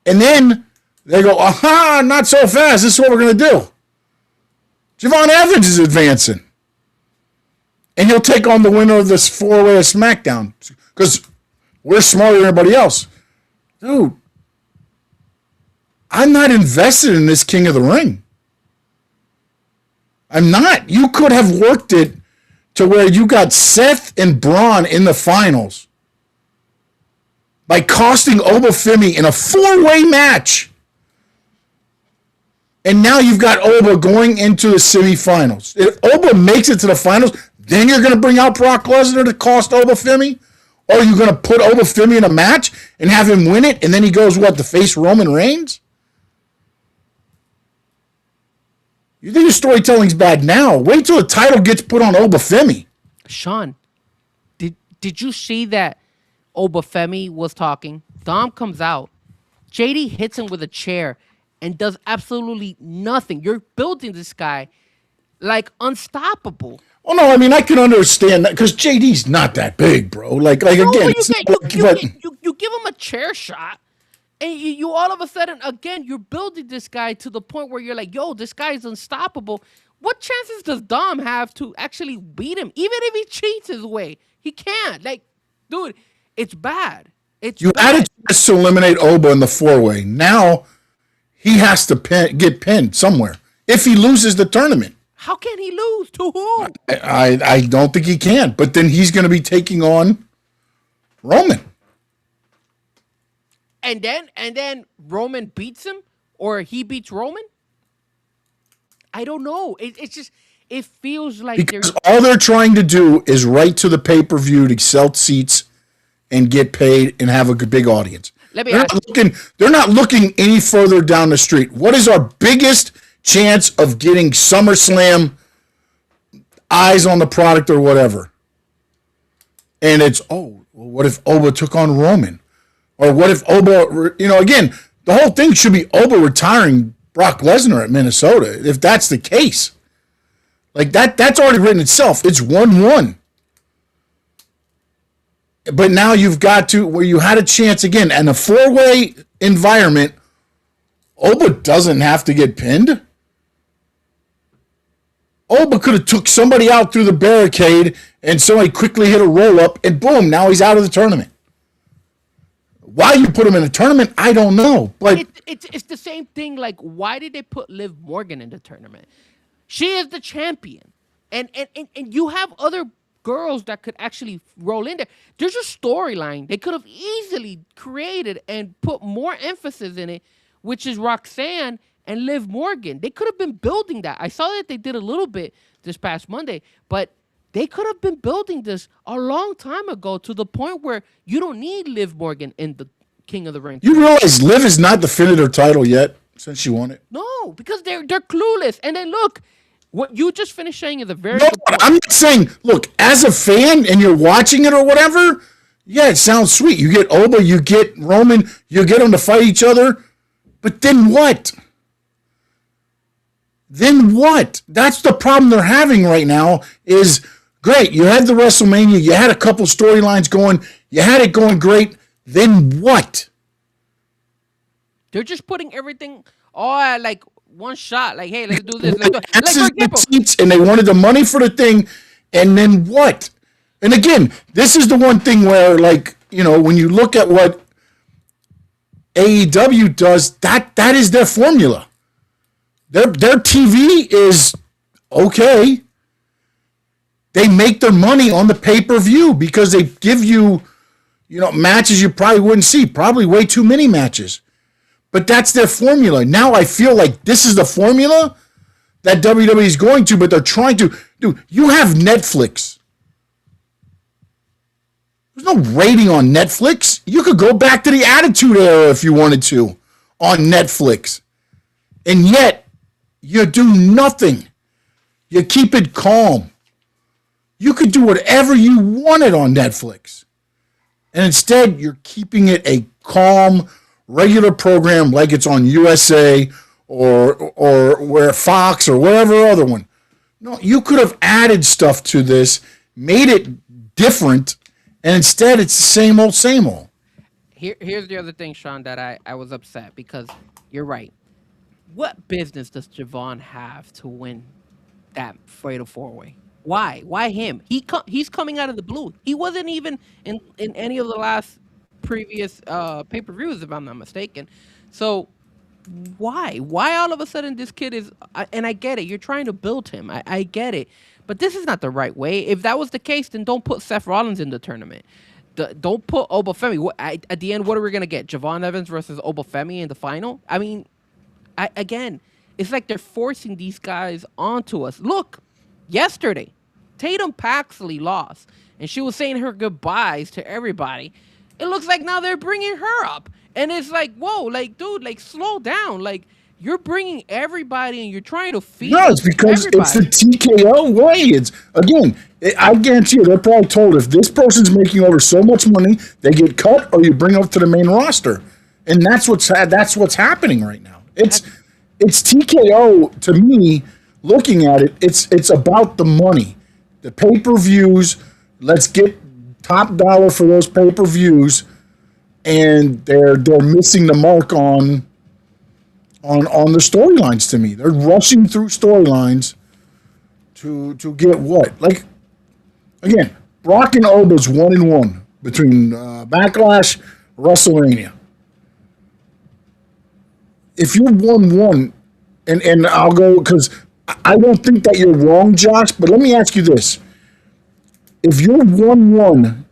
And then they go, aha, not so fast. This is what we're going to do. Javon Evans is advancing. And he'll take on the winner of this 4-way of SmackDown, because we're smarter than everybody else. Dude, I'm not invested in this King of the Ring. I'm not. You could have worked it to where you got Seth and Braun in the finals by costing Oba Femi in a 4-way match. And now you've got Oba going into the semifinals. If Oba makes it to the finals, then you're going to bring out Brock Lesnar to cost Oba Femi? Or are you going to put Oba Femi in a match and have him win it, and then he goes, to face Roman Reigns? You think the storytelling's bad now? Wait till the title gets put on Oba Femi. Sean, did you see that Oba Femi was talking? Dom comes out. JD hits him with a chair and does absolutely nothing. You're building this guy like unstoppable. Well, no, I mean, I can understand that, because JD's not that big, bro. Like again, you give him a chair shot, and you all of a sudden, again, you're building this guy to the point where you're like, yo, this guy is unstoppable. What chances does Dom have to actually beat him? Even if he cheats his way, he can't. Like, dude, it's bad. You had a chance to eliminate Oba in the 4-way. Now he has to get pinned somewhere if he loses the tournament. How can he lose? To who? I don't think he can. But then he's going to be taking on Roman. And then Roman beats him, or he beats Roman? I don't know. It's just, it feels like because all they're trying to do is write to the pay-per-view to sell seats and get paid and have a big audience. They're not looking any further down the street. What is our biggest chance of getting SummerSlam eyes on the product or whatever? And it's, what if Oba took on Roman? Or what if Oba, again, the whole thing should be Oba retiring Brock Lesnar at Minnesota, if that's the case. Like, that's already written itself. It's 1-1. But now you've got to, where you had a chance again, and a 4-way environment, Oba doesn't have to get pinned. Oba could have took somebody out through the barricade and somebody quickly hit a roll up and boom, now he's out of the tournament. Why you put him in a tournament, I don't know. But It's the same thing. Like, why did they put Liv Morgan in the tournament? She is the champion, and you have other girls that could actually roll in there. There's a storyline they could have easily created and put more emphasis in it, which is Roxanne and Liv Morgan. They could have been building that. I saw that they did a little bit this past Monday, but they could have been building this a long time ago to the point where you don't need Liv Morgan in the King of the Ring. you realize Liv has not defended her title yet since she won it. No, because they're clueless. And then look, what you just finished saying is a very No, good point. I'm not saying, look, as a fan and you're watching it or whatever, yeah, it sounds sweet. You get Oba, you get Roman, you get them to fight each other. But then what? Then what? That's the problem they're having right now is, great, you had the WrestleMania, you had a couple storylines going, you had it going great, then what? They're just putting everything all at like one shot. Like, hey, let's do this. Let's do it. Like, This for is the example, seats, and they wanted the money for the thing, and then what? And again, this is the one thing where, like, you know, when you look at what AEW does, that is their formula. Their TV is okay. They make their money on the pay-per-view because they give you, you know, matches you probably wouldn't see, probably way too many matches. But that's their formula. Now I feel like this is the formula that WWE is going to, but they're trying to. Dude, you have Netflix. There's no rating on Netflix. You could go back to the Attitude Era if you wanted to on Netflix. And yet, you do nothing. You keep it calm. You could do whatever you wanted on Netflix. And instead, you're keeping it a calm, regular program like it's on USA or where Fox or whatever other one. No, you could have added stuff to this, made it different, and instead it's the same old, same old. here's the other thing, Sean, that I was upset because you're right. What business does Javon have to win that Fatal 4-Way? Why? Why him? He's coming out of the blue. He wasn't even in any of the last previous pay-per-views, if I'm not mistaken. So why? Why all of a sudden this kid is? And I get it. You're trying to build him. I get it. But this is not the right way. If that was the case, then don't put Seth Rollins in the tournament. Don't put Obafemi. At the end, what are we gonna get? Javon Evans versus Obafemi in the final? I mean, again, it's like they're forcing these guys onto us. Look, yesterday, Tatum Paxley lost, and she was saying her goodbyes to everybody. It looks like now they're bringing her up, and it's like, whoa, like, dude, like, slow down. Like, you're bringing everybody, and you're trying to feed. No, it's because everybody. it's the TKO way. It's again, I guarantee you, they're probably told if this person's making over so much money, they get cut, or you bring them up to the main roster, and that's what's happening right now. It's TKO to me. Looking at it, it's about the money, the pay-per-views. Let's get top dollar for those pay-per-views, and they're missing the mark on the storylines. To me, they're rushing through storylines to get what? Like, again, Brock and Oba's 1-1 between Backlash, WrestleMania. If you're 1-1, and I'll go because I don't think that you're wrong, Josh. But let me ask you this: if you're 1-1,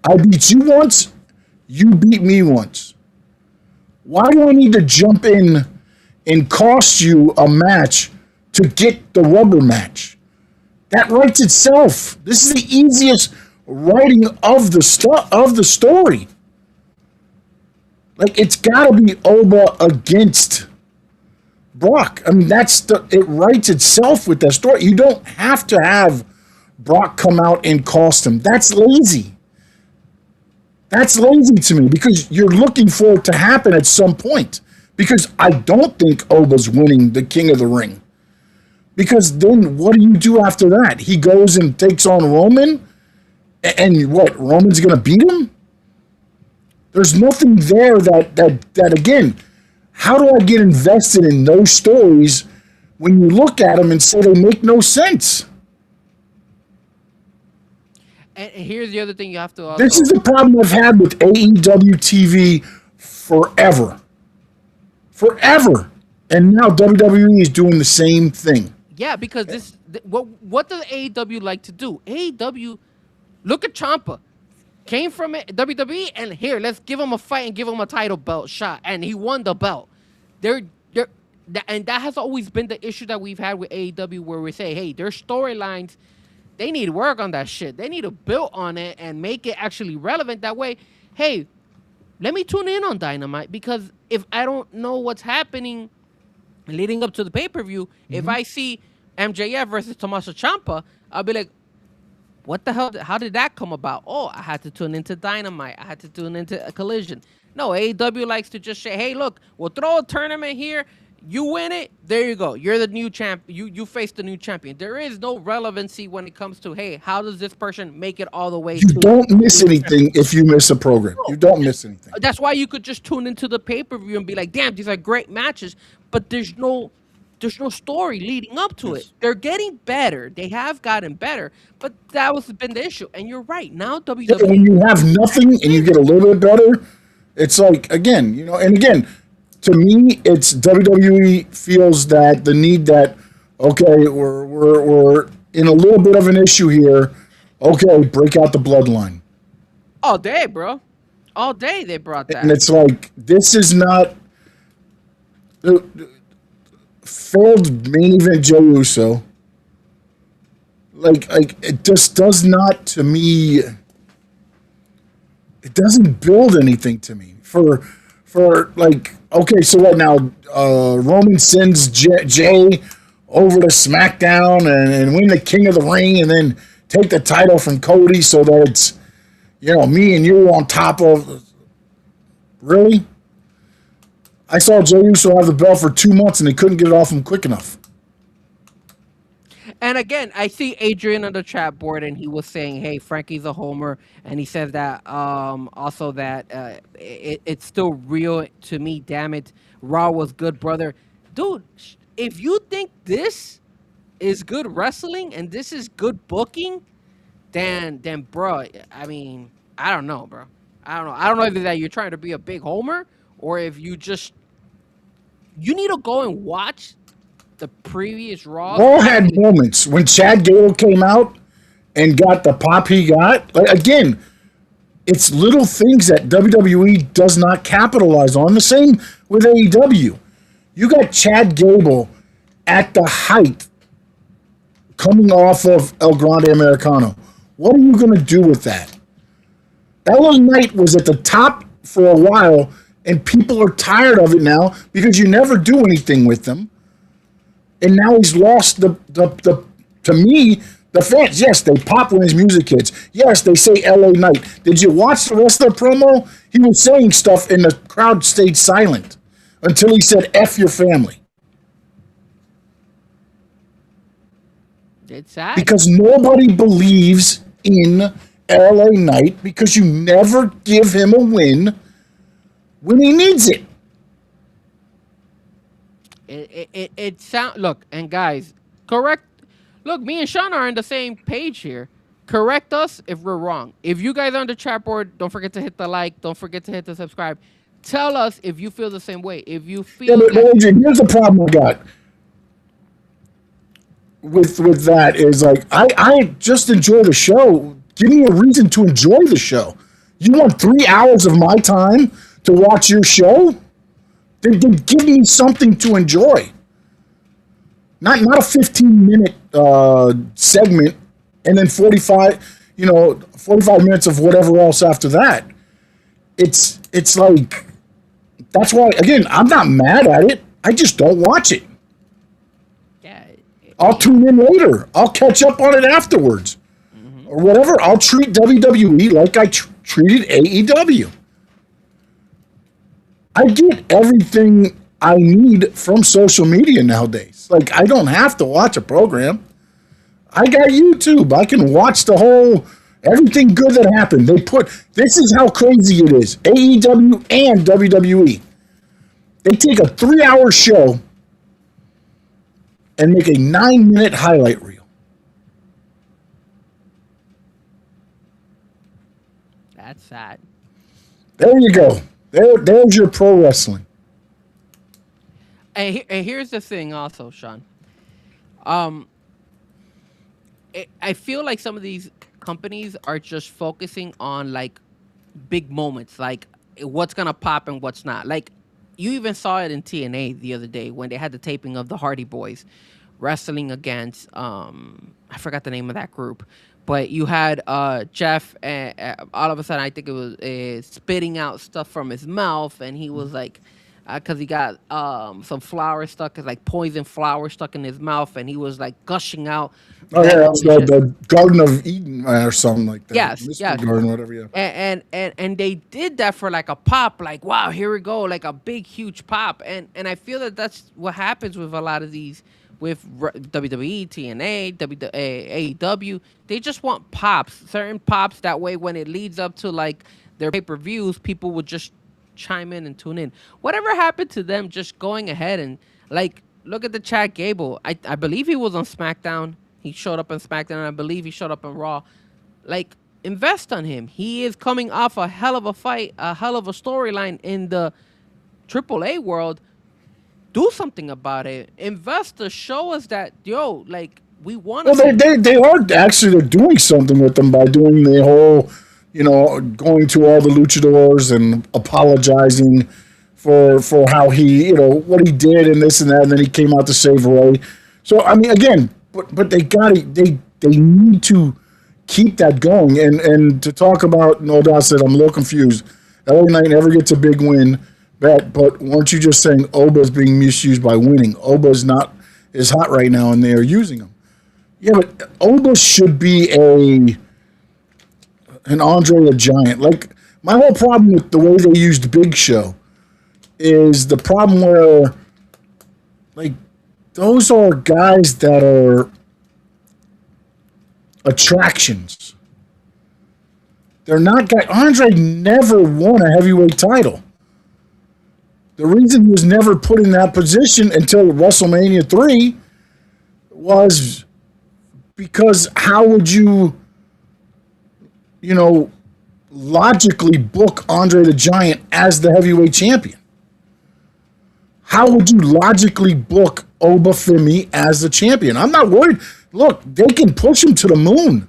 I beat you once, you beat me once. Why do I need to jump in and cost you a match to get the rubber match? That writes itself. This is the easiest writing of the story. Like, it's got to be Oba against Brock. I mean, it writes itself with that story. You don't have to have Brock come out and cost him. That's lazy. That's lazy to me because you're looking for it to happen at some point. Because I don't think Oba's winning the King of the Ring. Because then what do you do after that? He goes and takes on Roman? And what, Roman's going to beat him? There's nothing there that again, how do I get invested in those stories when you look at them and say they make no sense. And here's the other thing you have to also. This is the problem I've had with AEW TV forever. Forever. And now WWE is doing the same thing. Yeah, because what does AEW like to do? AEW, look at Ciampa, came from WWE, and here, let's give him a fight and give him a title belt shot, and he won the belt. And that has always been the issue that we've had with AEW, where we say, hey, their storylines, they need work on that shit. They need to build on it and make it actually relevant. That way, hey, let me tune in on Dynamite, because if I don't know what's happening leading up to the pay-per-view, if I see MJF versus Tommaso Ciampa, I'll be like, what the hell? How did that come about? Oh, I had to tune into Dynamite. I had to tune into a Collision. No, AEW likes to just say, hey, look, we'll throw a tournament here. You win it, there you go. You're the new champ. You face the new champion. There is no relevancy when it comes to, hey, how does this person make it all the way? You don't miss anything if you miss a program. You don't miss anything. That's why you could just tune into the pay-per-view and be like, damn, these are great matches, but there's no story leading up to it. They're getting better. They have gotten better, but that was been the issue. And you're right. Now WWE, when you have nothing and you get a little bit better, it's like, again, and again, to me, it's WWE feels that the need that, okay, we're in a little bit of an issue here. Okay, break out the bloodline. All day, bro. All day they brought that. And it's like, this is not failed main event Joe Uso. Like it just does not, to me, it doesn't build anything to me for like, okay, so what now? Roman sends Jay over to SmackDown and win the King of the Ring, and then take the title from Cody, so that it's, me and you on top of. Really? I saw Jey Uso have the belt for 2 months and they couldn't get it off him quick enough. And again, I see Adrian on the chat board, and he was saying, hey, Frankie's a homer. And he says that also that it's still real to me. Damn it. Raw was good, brother. Dude, if you think this is good wrestling and this is good booking, then bro, I mean, I don't know, bro. I don't know if that you're trying to be a big homer, or if you need to go and watch the previous Raw. Raw had moments when Chad Gable came out and got the pop he got. Like, again, it's little things that WWE does not capitalize on. The same with AEW. You got Chad Gable at the height coming off of El Grande Americano. What are you going to do with that? LA Knight was at the top for a while, and people are tired of it now because you never do anything with them. And now he's lost the to me, the fans. Yes, they pop when his music hits. Yes, they say LA Knight. Did you watch the rest of the promo? He was saying stuff and the crowd stayed silent until he said, F your family. It's sad. Because nobody believes in LA Knight because you never give him a win when he needs it. It sound look, and guys, correct. Look, me and Sean are on the same page here. Correct us if we're wrong. If you guys are on the chat board, don't forget to hit the like. Don't forget to hit the subscribe. Tell us if you feel the same way. If you feel, but Adrian, here's the problem I got with that is, like, I just enjoy the show. Give me a reason to enjoy the show. You want 3 hours of my time to watch your show? Then give me something to enjoy. Not a 15-minute segment and then 45 minutes of whatever else after that. It's like, that's why, again, I'm not mad at it. I just don't watch it. yeah, I'll tune in later. I'll catch up on it afterwards. Or whatever. I'll treat WWE like I treated AEW. I get everything I need from social media nowadays. Like, I don't have to watch a program. I got YouTube. I can watch the whole, everything good that happened. This is how crazy it is. AEW and WWE. They take a 3-hour show and make a 9-minute highlight reel. That's sad. There you go. There's your pro wrestling. And here's the thing, also, Sean. Um, I feel like some of these companies are just focusing on like big moments, like what's gonna pop and what's not. Like you even saw it in TNA the other day when they had the taping of the Hardy Boys wrestling against I forgot the name of that group, but you had Jeff and all of a sudden I think it was spitting out stuff from his mouth, and he was like because he got some flour stuck, like poison flour stuck in his mouth, and he was like gushing out Oh yeah, that's venom. the Garden of Eden or something like that. Yes, Mystery yes. Garden, whatever. Yeah. And they did that for like a pop, like wow, here we go, like a big huge pop, and I feel that that's what happens with a lot of these with WWE, TNA, AEW. They just want pops, certain pops. That way, when it leads up to like their pay-per-views, people would just chime in and tune in. Whatever happened to them just going ahead and like look at the Chad Gable? I believe he was on SmackDown. He showed up on SmackDown, and I believe he showed up on Raw. Like, invest on him. He is coming off a hell of a fight, a hell of a storyline in the AAA world. Do something about it. Invest to show us that, yo, like, we want Well, to see. they are actually they're doing something with them by doing the whole, going to all the luchadors and apologizing for how he, what he did and this and that, and then he came out to save Ray. So I mean, again, but they got it. They need to keep that going. And to talk about, no doubt said, I'm a little confused. LA Knight never gets a big win, but weren't you just saying Oba's being misused by winning? Oba's not is hot right now, and they are using him. Yeah, but Oba should be an Andre the Giant. Like, my whole problem with the way they used Big Show is the problem where, like, those are guys that are attractions. They're not guys. Andre never won a heavyweight title. The reason he was never put in that position until WrestleMania 3 was because how would you logically book Andre the Giant as the heavyweight champion? How would you logically book Oba Femi as the champion? I'm not worried. Look, they can push him to the moon.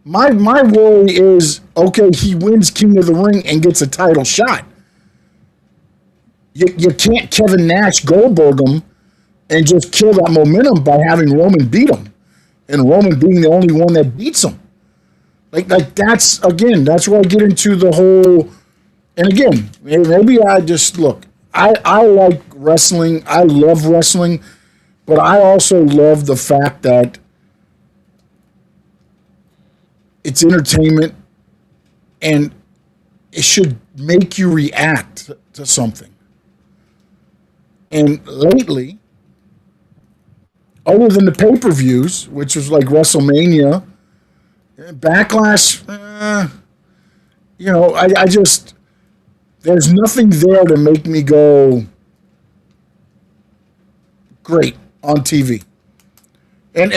My worry is, okay, he wins King of the Ring and gets a title shot. You can't Kevin Nash Goldberg him and just kill that momentum by having Roman beat him, and Roman being the only one that beats him. Like that's where I get into the whole. And again, maybe I just look. I like wrestling. I love wrestling, but I also love the fact that it's entertainment, and it should make you react to something. And lately, other than the pay-per-views, which was like WrestleMania, Backlash, I just, there's nothing there to make me go, great on TV. And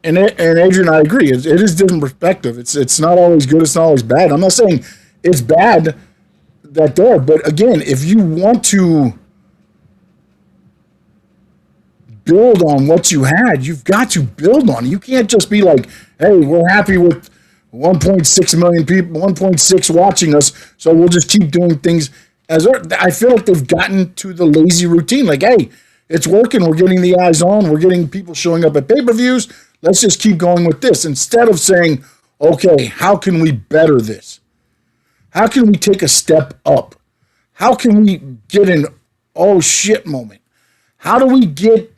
Adrian, I agree. It is different perspective. It's not always good. It's not always bad. I'm not saying it's bad that there, but again, if you want to build on what you had, you've got to build on it. You can't just be like, hey, we're happy with 1.6 million people, 1.6 watching us, so we'll just keep doing things. I feel like they've gotten to the lazy routine. Like, hey, it's working. We're getting the eyes on. We're getting people showing up at pay-per-views. Let's just keep going with this. Instead of saying, okay, how can we better this? How can we take a step up? How can we get an oh shit moment? How do we get,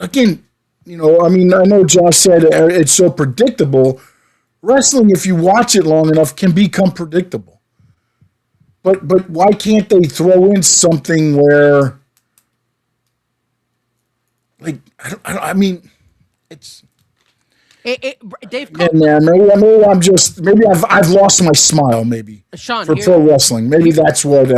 again, I mean, I know Josh said it's so predictable. Wrestling, if you watch it long enough, can become predictable. But why can't they throw in something where, like, I mean, it's. Dave, Yeah, man. Maybe I'm just. Maybe I've lost my smile. Maybe Sean, for pro wrestling. Maybe that's what.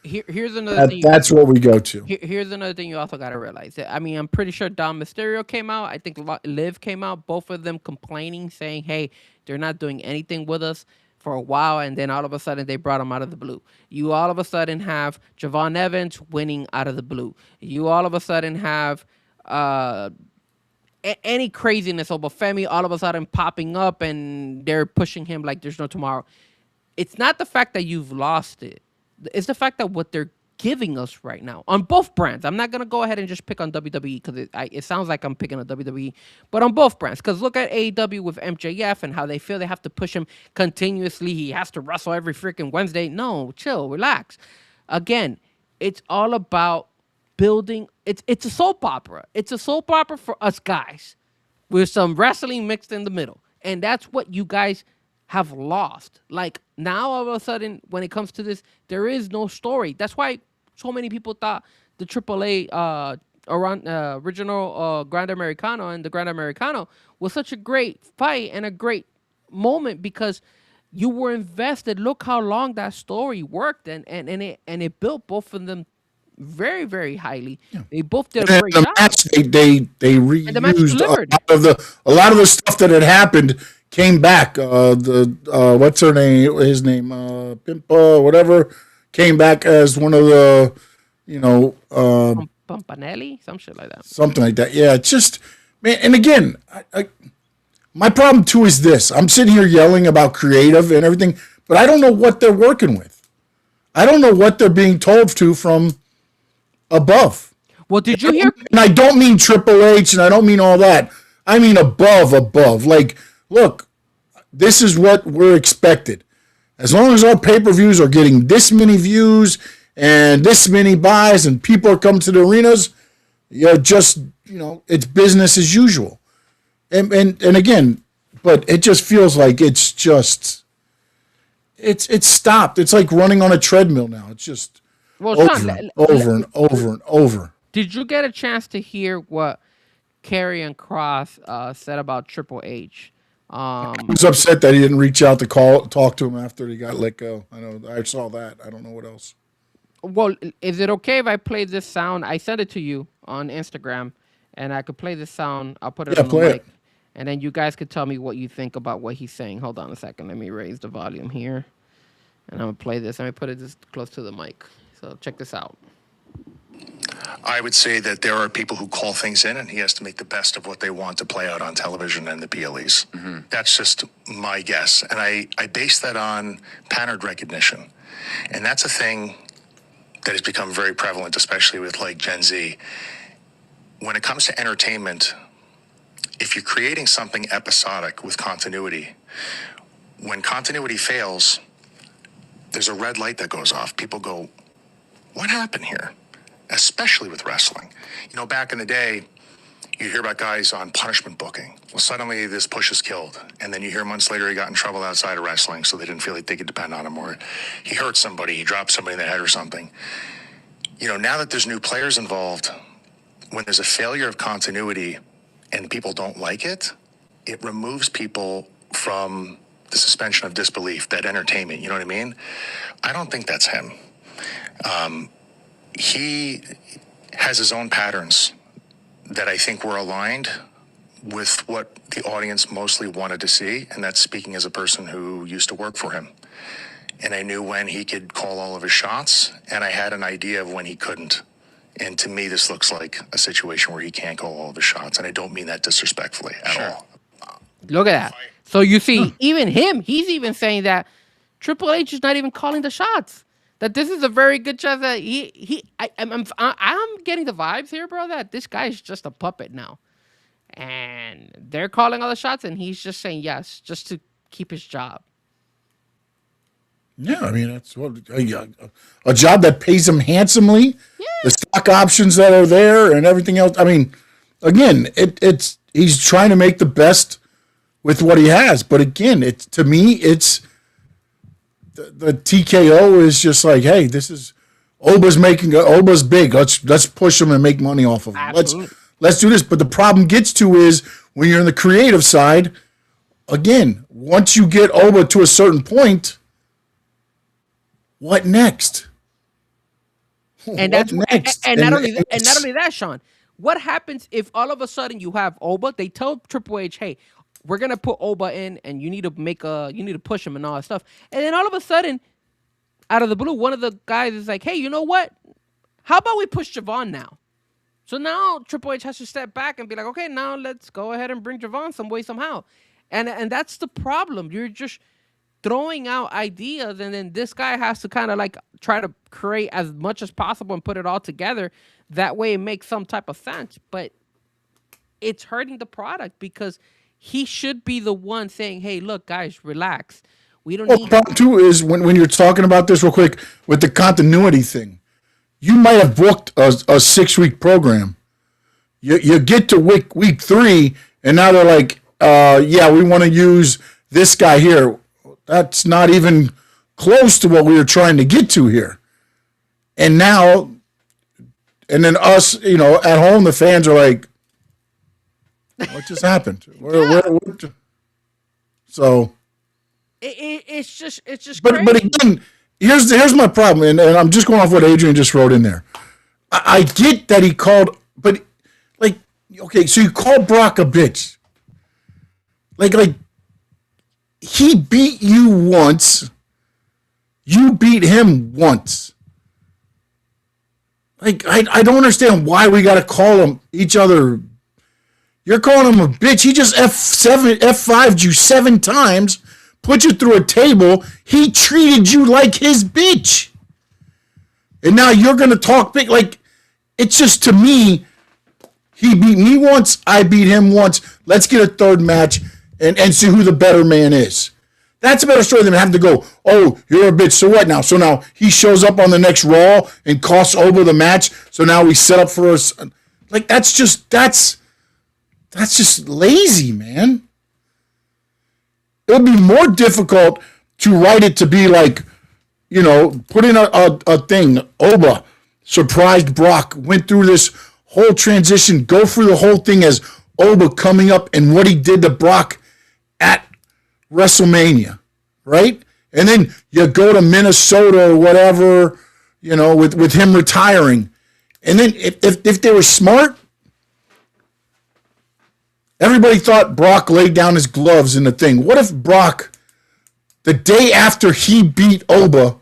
Here's another thing. That's what we go to. Here's another thing you also got to realize. I mean, I'm pretty sure Dom Mysterio came out. I think Liv came out. Both of them complaining, saying, "Hey, they're not doing anything with us for a while," and then all of a sudden they brought him out of the blue. You all of a sudden have Javon Evans winning out of the blue. You all of a sudden have any craziness over Femi all of a sudden popping up, and they're pushing him like there's no tomorrow. It's not the fact that you've lost it. It's the fact that what they're giving us right now on both brands. I'm not gonna go ahead and just pick on WWE because it sounds like I'm picking on WWE, but on both brands. Because look at AEW with MJF and how they feel they have to push him continuously. He has to wrestle every freaking Wednesday. No, chill, relax. Again, it's all about building. It's a soap opera. It's a soap opera for us guys with some wrestling mixed in the middle, and that's what you guys have lost. Like now, all of a sudden, when it comes to this, there is no story. That's why so many people thought the AAA original Grand Americano and the Grand Americano was such a great fight and a great moment because you were invested. Look how long that story worked, and it built both of them very, very highly. Yeah. They both did a great job. Match, they reused a lot of the stuff that had happened. Came back. What's her name? His name, Pimpa, whatever. Came back as one of the, Pumpanelli, some shit like that. Something like that. Yeah, it's just, man. And again, my problem too is this: I'm sitting here yelling about creative and everything, but I don't know what they're working with. I don't know what they're being told to from above. Well, did you hear? And I don't mean Triple H, and I don't mean all that. I mean above. Like, look, this is what we're expected. As long as our pay-per-views are getting this many views and this many buys and people are coming to the arenas, it's business as usual. And again, but it just feels like it's stopped. It's like running on a treadmill now. It's just over and over. Did you get a chance to hear what Karrion Kross said about Triple H? I was upset that he didn't reach out to talk to him after he got let go. I saw that. I don't know what else. Well, is it okay if I play this sound? I sent it to you on Instagram, and I could play this sound. I'll put it on the mic, and then you guys could tell me what you think about what he's saying. Hold on a second. Let me raise the volume here, and I'm gonna play this. Let me put it just close to the mic. So check this out. I would say that there are people who call things in, and he has to make the best of what they want to play out on television and the PLEs. Mm-hmm. That's just my guess. And I base that on pattern recognition. And that's a thing that has become very prevalent, especially with like Gen Z. When it comes to entertainment, if you're creating something episodic with continuity, when continuity fails, there's a red light that goes off. People go, what happened here? Especially with wrestling. Back in the day, you hear about guys on punishment booking. Well, suddenly this push is killed. And then you hear months later he got in trouble outside of wrestling, so they didn't feel like they could depend on him. Or he hurt somebody, he dropped somebody in the head or something. Now that there's new players involved, when there's a failure of continuity and people don't like it, it removes people from the suspension of disbelief, that entertainment, you know what I mean? I don't think that's him. He has his own patterns that I think were aligned with what the audience mostly wanted to see, and that's speaking as a person who used to work for him. And I knew when he could call all of his shots, and I had an idea of when he couldn't. And to me, this looks like a situation where he can't call all of his shots, and I don't mean that disrespectfully at all. Look at that. So you see, even him, he's even saying that Triple H is not even calling the shots. That this is a very good chance that I'm getting the vibes here, bro, that this guy is just a puppet now. And they're calling all the shots, and he's just saying yes, just to keep his job. Yeah, I mean, that's what a job that pays him handsomely, the stock options that are there and everything else. I mean, again, it's he's trying to make the best with what he has. But again, to me, it's the TKO is just like, hey, this is Oba's big. Let's push him and make money off of him. Let's do this. But the problem gets to is when you're in the creative side, again, once you get Oba to a certain point, what next? And What that's next? and not only that, Sean. What happens if all of a sudden you have Oba? They tell Triple H, "Hey, we're gonna put Oba in, and you need to push him and all that stuff." And then all of a sudden, out of the blue, one of the guys is like, "Hey, you know what? How about we push Javon now?" So now Triple H has to step back and be like, "Okay, now let's go ahead and bring Javon some way somehow," and that's the problem. You're just throwing out ideas, and then this guy has to kind of like try to create as much as possible and put it all together. That way, it makes some type of sense. But it's hurting the product because he should be the one saying, "Hey, look, guys, relax. We don't Well, need." problem too is when you're talking about this real quick with the continuity thing, you might have booked a 6-week program. You get to week 3, and now they're like, yeah, we want to use this guy here. That's not even close to what we were trying to get to here. And now, and then us, at home, the fans are like, what just happened? So, It's just but crazy. again, here's my problem, and I'm just going off what Adrian just wrote in there. I get that he called, but like, okay, so you called Brock a bitch. Like he beat you once. You beat him once. Like, I don't understand why we got to call him each other. You're calling him a bitch. He just F5'd you 7 times, put you through a table. He treated you like his bitch. And now you're going to talk big. Like, it's just, to me, he beat me once, I beat him once. Let's get a third match and see who the better man is. That's a better story than having to go, oh, you're a bitch, so what now? So now he shows up on the next Raw and costs Oba the match, so now we set up for us. Like, that's just lazy, man. It would be more difficult to write it to be like, put in a thing. Oba surprised Brock, went through this whole transition, go through the whole thing as Oba coming up and what he did to Brock at WrestleMania, right? And then you go to Minnesota or whatever, with him retiring. And then if they were smart, everybody thought Brock laid down his gloves in the thing. What if Brock, the day after he beat Oba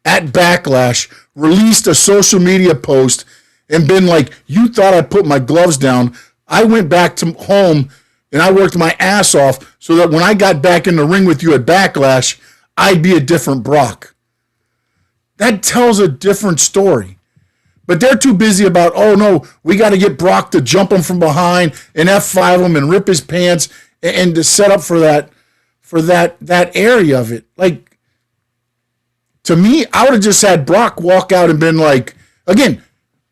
at Backlash, released a social media post and been like, you thought I put my gloves down. I went back to home and I worked my ass off so that when I got back in the ring with you at Backlash, I'd be a different Brock. That tells a different story. But they're too busy about, oh no, we got to get Brock to jump him from behind and F5 him and rip his pants and to set up for that area of it. Like, to me, I would have just had Brock walk out and been like, again,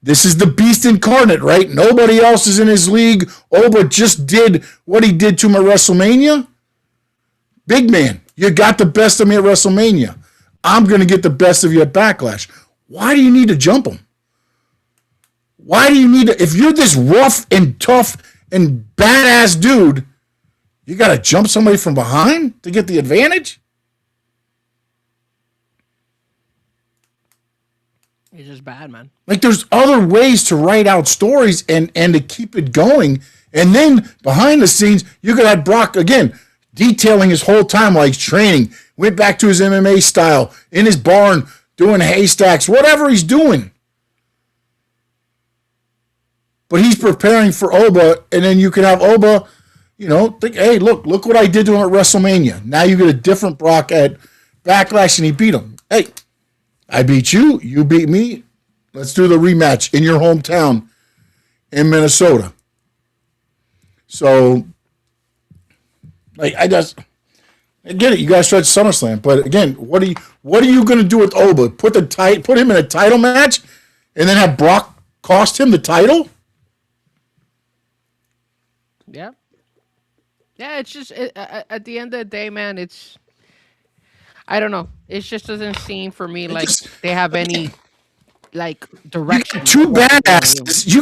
this is the beast incarnate, right? Nobody else is in his league. Oba just did what he did to him at WrestleMania. Big man, you got the best of me at WrestleMania. I'm going to get the best of you at Backlash. Why do you need to jump him? Why do you need to, if you're this rough and tough and badass dude, you got to jump somebody from behind to get the advantage? It's just bad, man. Like, there's other ways to write out stories and to keep it going. And then behind the scenes, you could have Brock, again, detailing his whole time while he's training. Went back to his MMA style, in his barn, doing haystacks, whatever he's doing. But he's preparing for Oba, and then you can have Oba, think, hey, look what I did to him at WrestleMania. Now you get a different Brock at Backlash, and he beat him. Hey, I beat you, you beat me. Let's do the rematch in your hometown in Minnesota. So, like, I get it. You guys stretch SummerSlam, but again, what are you going to do with Oba? Put him in a title match, and then have Brock cost him the title? Yeah. Yeah, it's just at the end of the day, man, I don't know. It just doesn't seem for me like they have any like direction. You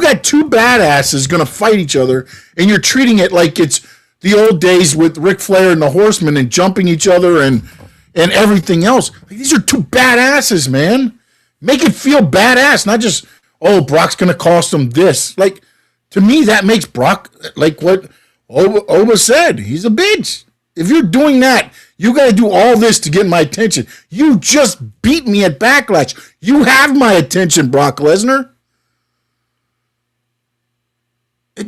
got two badasses going to fight each other, and you're treating it like it's the old days with Ric Flair and the Horsemen and jumping each other and everything else. Like, these are two badasses, man. Make it feel badass, not just, oh, Brock's going to cost him this. Like, to me, that makes Brock, like what Oba said, he's a bitch. If you're doing that, you got to do all this to get my attention. You just beat me at Backlash. You have my attention, Brock Lesnar. It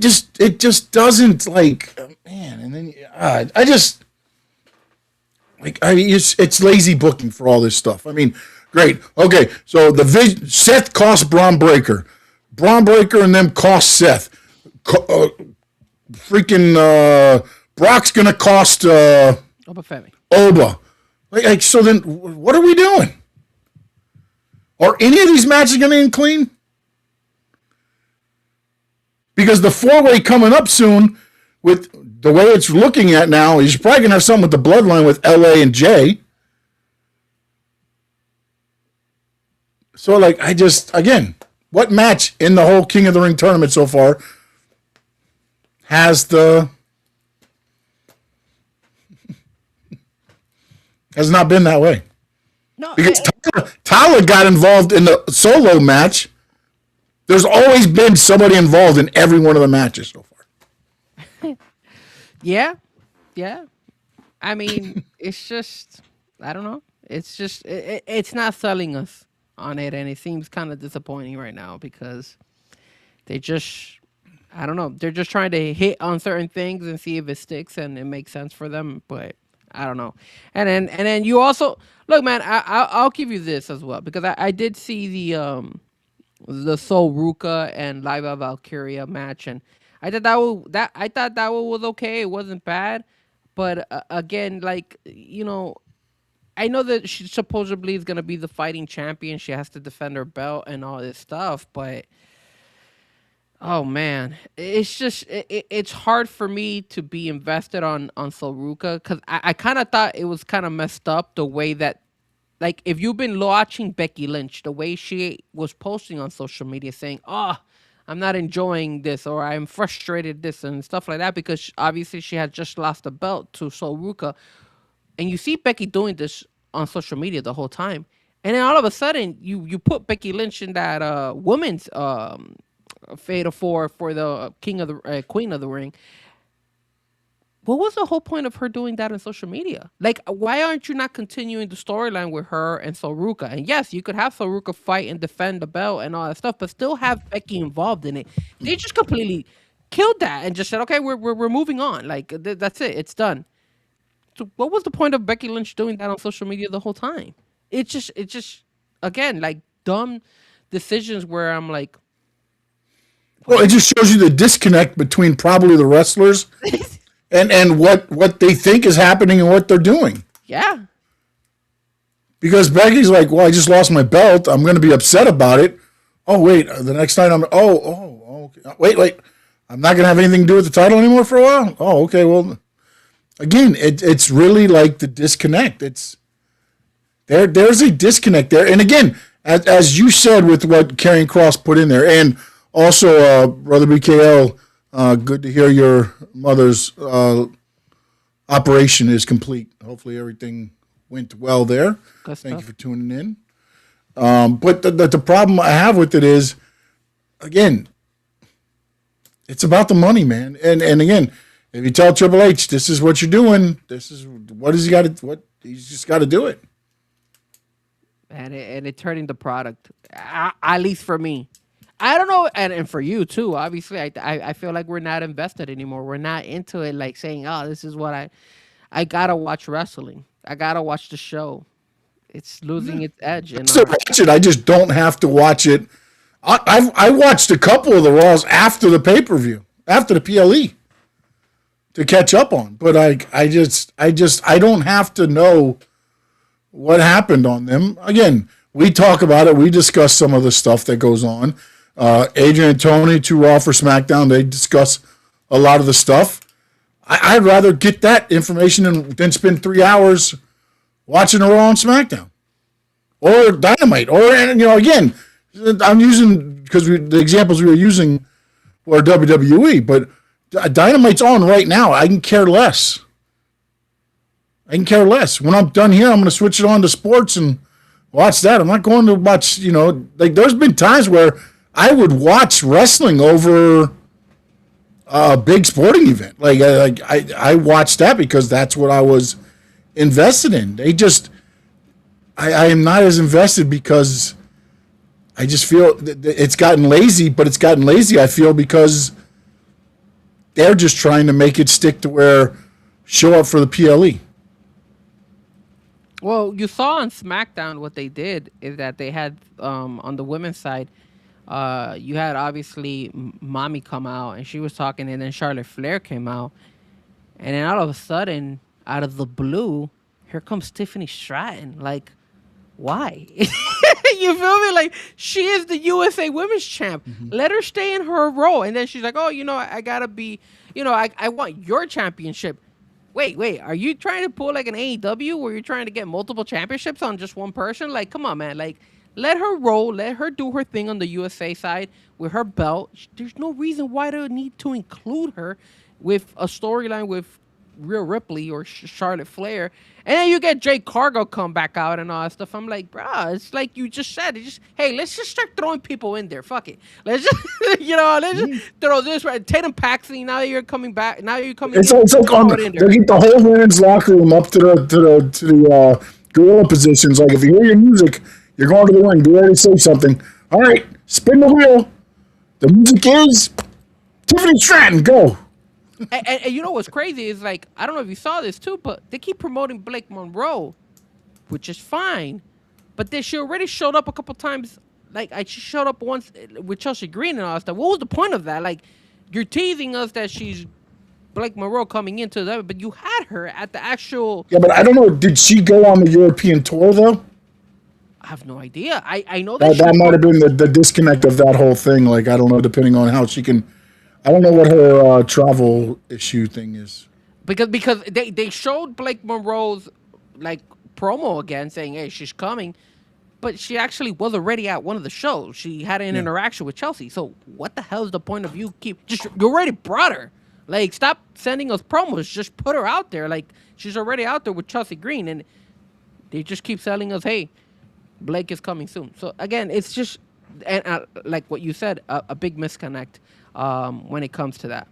just doesn't, like, man. And then I just, like, it's lazy booking for all this stuff. I mean, great. Okay, so Seth cost Braun Breaker. Braun Breaker and them cost Seth. Brock's gonna cost Oba Femi. Oba. Like, so then what are we doing? Are any of these matches gonna end clean? Because the 4-way coming up soon, with the way it's looking at now, he's probably gonna have something with the bloodline with LA and Jay. So, like, again, what match in the whole King of the Ring tournament so far has not been that way? No, Because Tala got involved in the solo match. There's always been somebody involved in every one of the matches so far. yeah. I mean, it's just, I don't know. It's just, it's not selling us on it, and it seems kind of disappointing right now because they just, I don't know, they're just trying to hit on certain things and see if it sticks and it makes sense for them, but I don't know. And then you also look, man. I'll give you this as well because I did see the Sol Ruka and Liva Valkyria match, and I thought that was okay. It wasn't bad, but again, like, you know, I know that she supposedly is gonna be the fighting champion. She has to defend her belt and all this stuff, but oh man, it's just it's hard for me to be invested on Sol Ruka because I kind of thought it was kind of messed up the way that, like, if you've been watching Becky Lynch, the way she was posting on social media saying, "Oh, I'm not enjoying this," or "I'm frustrated," this and stuff like that, because obviously she had just lost the belt to Sol Ruka, and you see Becky doing this on social media the whole time, and then all of a sudden you put Becky Lynch in that women's Fatal Four for the Queen of the Ring. What was the whole point of her doing that on social media? Like, why aren't you not continuing the storyline with her and Sol Ruka? And yes, you could have Sol Ruka fight and defend the belt and all that stuff, but still have Becky involved in it. They just completely killed that and just said, okay, we're moving on. Like, that's it. It's done. So what was the point of Becky Lynch doing that on social media the whole time? It's just again, like, dumb decisions where I'm like, Well, it just shows you the disconnect between probably the wrestlers and what they think is happening and what they're doing. yeah. Because Becky's like, well, I just lost my belt. I'm going to be upset about it. Oh, wait, the next night okay. Wait. I'm not going to have anything to do with the title anymore for a while? Oh, okay, well, again, it's really like the disconnect. There's a disconnect there. And again, as you said with what Karrion Kross put in there, and also, Brother BKL, good to hear your mother's operation is complete. Hopefully everything went well there. Good Thank you stuff. for tuning in. But the problem I have with it is, again, it's about the money, man. And again, if you tell Triple H this is what you're doing, this is what he's just got to do it. And it turning the product, at least for me. I don't know, and for you too. Obviously, I feel like we're not invested anymore. We're not into it, like saying, "Oh, this is what I gotta watch wrestling. I gotta watch the show." It's losing its edge. And Still watch it. I just don't have to watch it. I watched a couple of the Raws after the pay-per-view, after the PLE, to catch up on. But I don't have to know what happened on them. Again, we talk about it. We discuss some of the stuff that goes on. Adrian and Tony, 2 Raw for SmackDown, they discuss a lot of the stuff. I'd rather get that information than spend 3 hours watching a Raw on SmackDown or Dynamite. Or, again, I'm using, because the examples we were using were WWE, but Dynamite's on right now. I can care less. When I'm done here, I'm going to switch it on to sports and watch that. I'm not going to watch, like there's been times where I would watch wrestling over a big sporting event. I watched that because that's what I was invested in. I am not as invested because I just feel it's gotten lazy, but it's gotten lazy, I feel, because they're just trying to make it stick to where show up for the PLE. Well, you saw on SmackDown what they did is that they had on the women's side, you had obviously Mommy come out and she was talking, and then Charlotte Flair came out, and then all of a sudden, out of the blue, here comes Tiffany Stratton. Like, why? You feel me? Like, she is the USA Women's Champ. Let her stay in her role, and then she's like, oh, I gotta be, I want your championship. Wait, are you trying to pull like an AEW where you're trying to get multiple championships on just one person? Like, come on, man. Like, let her roll. Let her do her thing on the USA side with her belt. There's no reason why they need to include her with a storyline with Rhea Ripley or Charlotte Flair. And then you get Jay Cargill come back out and all that stuff. I'm like, bruh, it's like you just said. Hey, let's just start throwing people in there. Fuck it. Let's just, let's just throw this right. Tatum Paxley, now you're coming back. Now you're coming. It's like on they get the whole women's locker room up to the gorilla positions. Like, if you hear your music, you're going to the ring. Be ready to say something. All right, spin the wheel. The music is Tiffany Stratton. Go. And you know what's crazy is, like, I don't know if you saw this too, but they keep promoting Blake Monroe, which is fine. But then she already showed up a couple times. Like, she showed up once with Chelsea Green and all that stuff. What was the point of that? Like, you're teasing us that she's Blake Monroe coming into that, but you had her at the actual. Yeah, but I don't know. Did she go on the European tour though? I have no idea. I know that might have been the disconnect of that whole thing. Like, I don't know, depending on how she can. I don't know what her travel issue thing is. Because they showed Blake Monroe's like promo again, saying, hey, she's coming, but she actually was already at one of the shows. She had an interaction with Chelsea. So what the hell is the point of you you already brought her? Like, stop sending us promos. Just put her out there. Like, she's already out there with Chelsea Green, and they just keep telling us, hey, Blake is coming soon. So again, it's just like what you said, a big disconnect when it comes to that.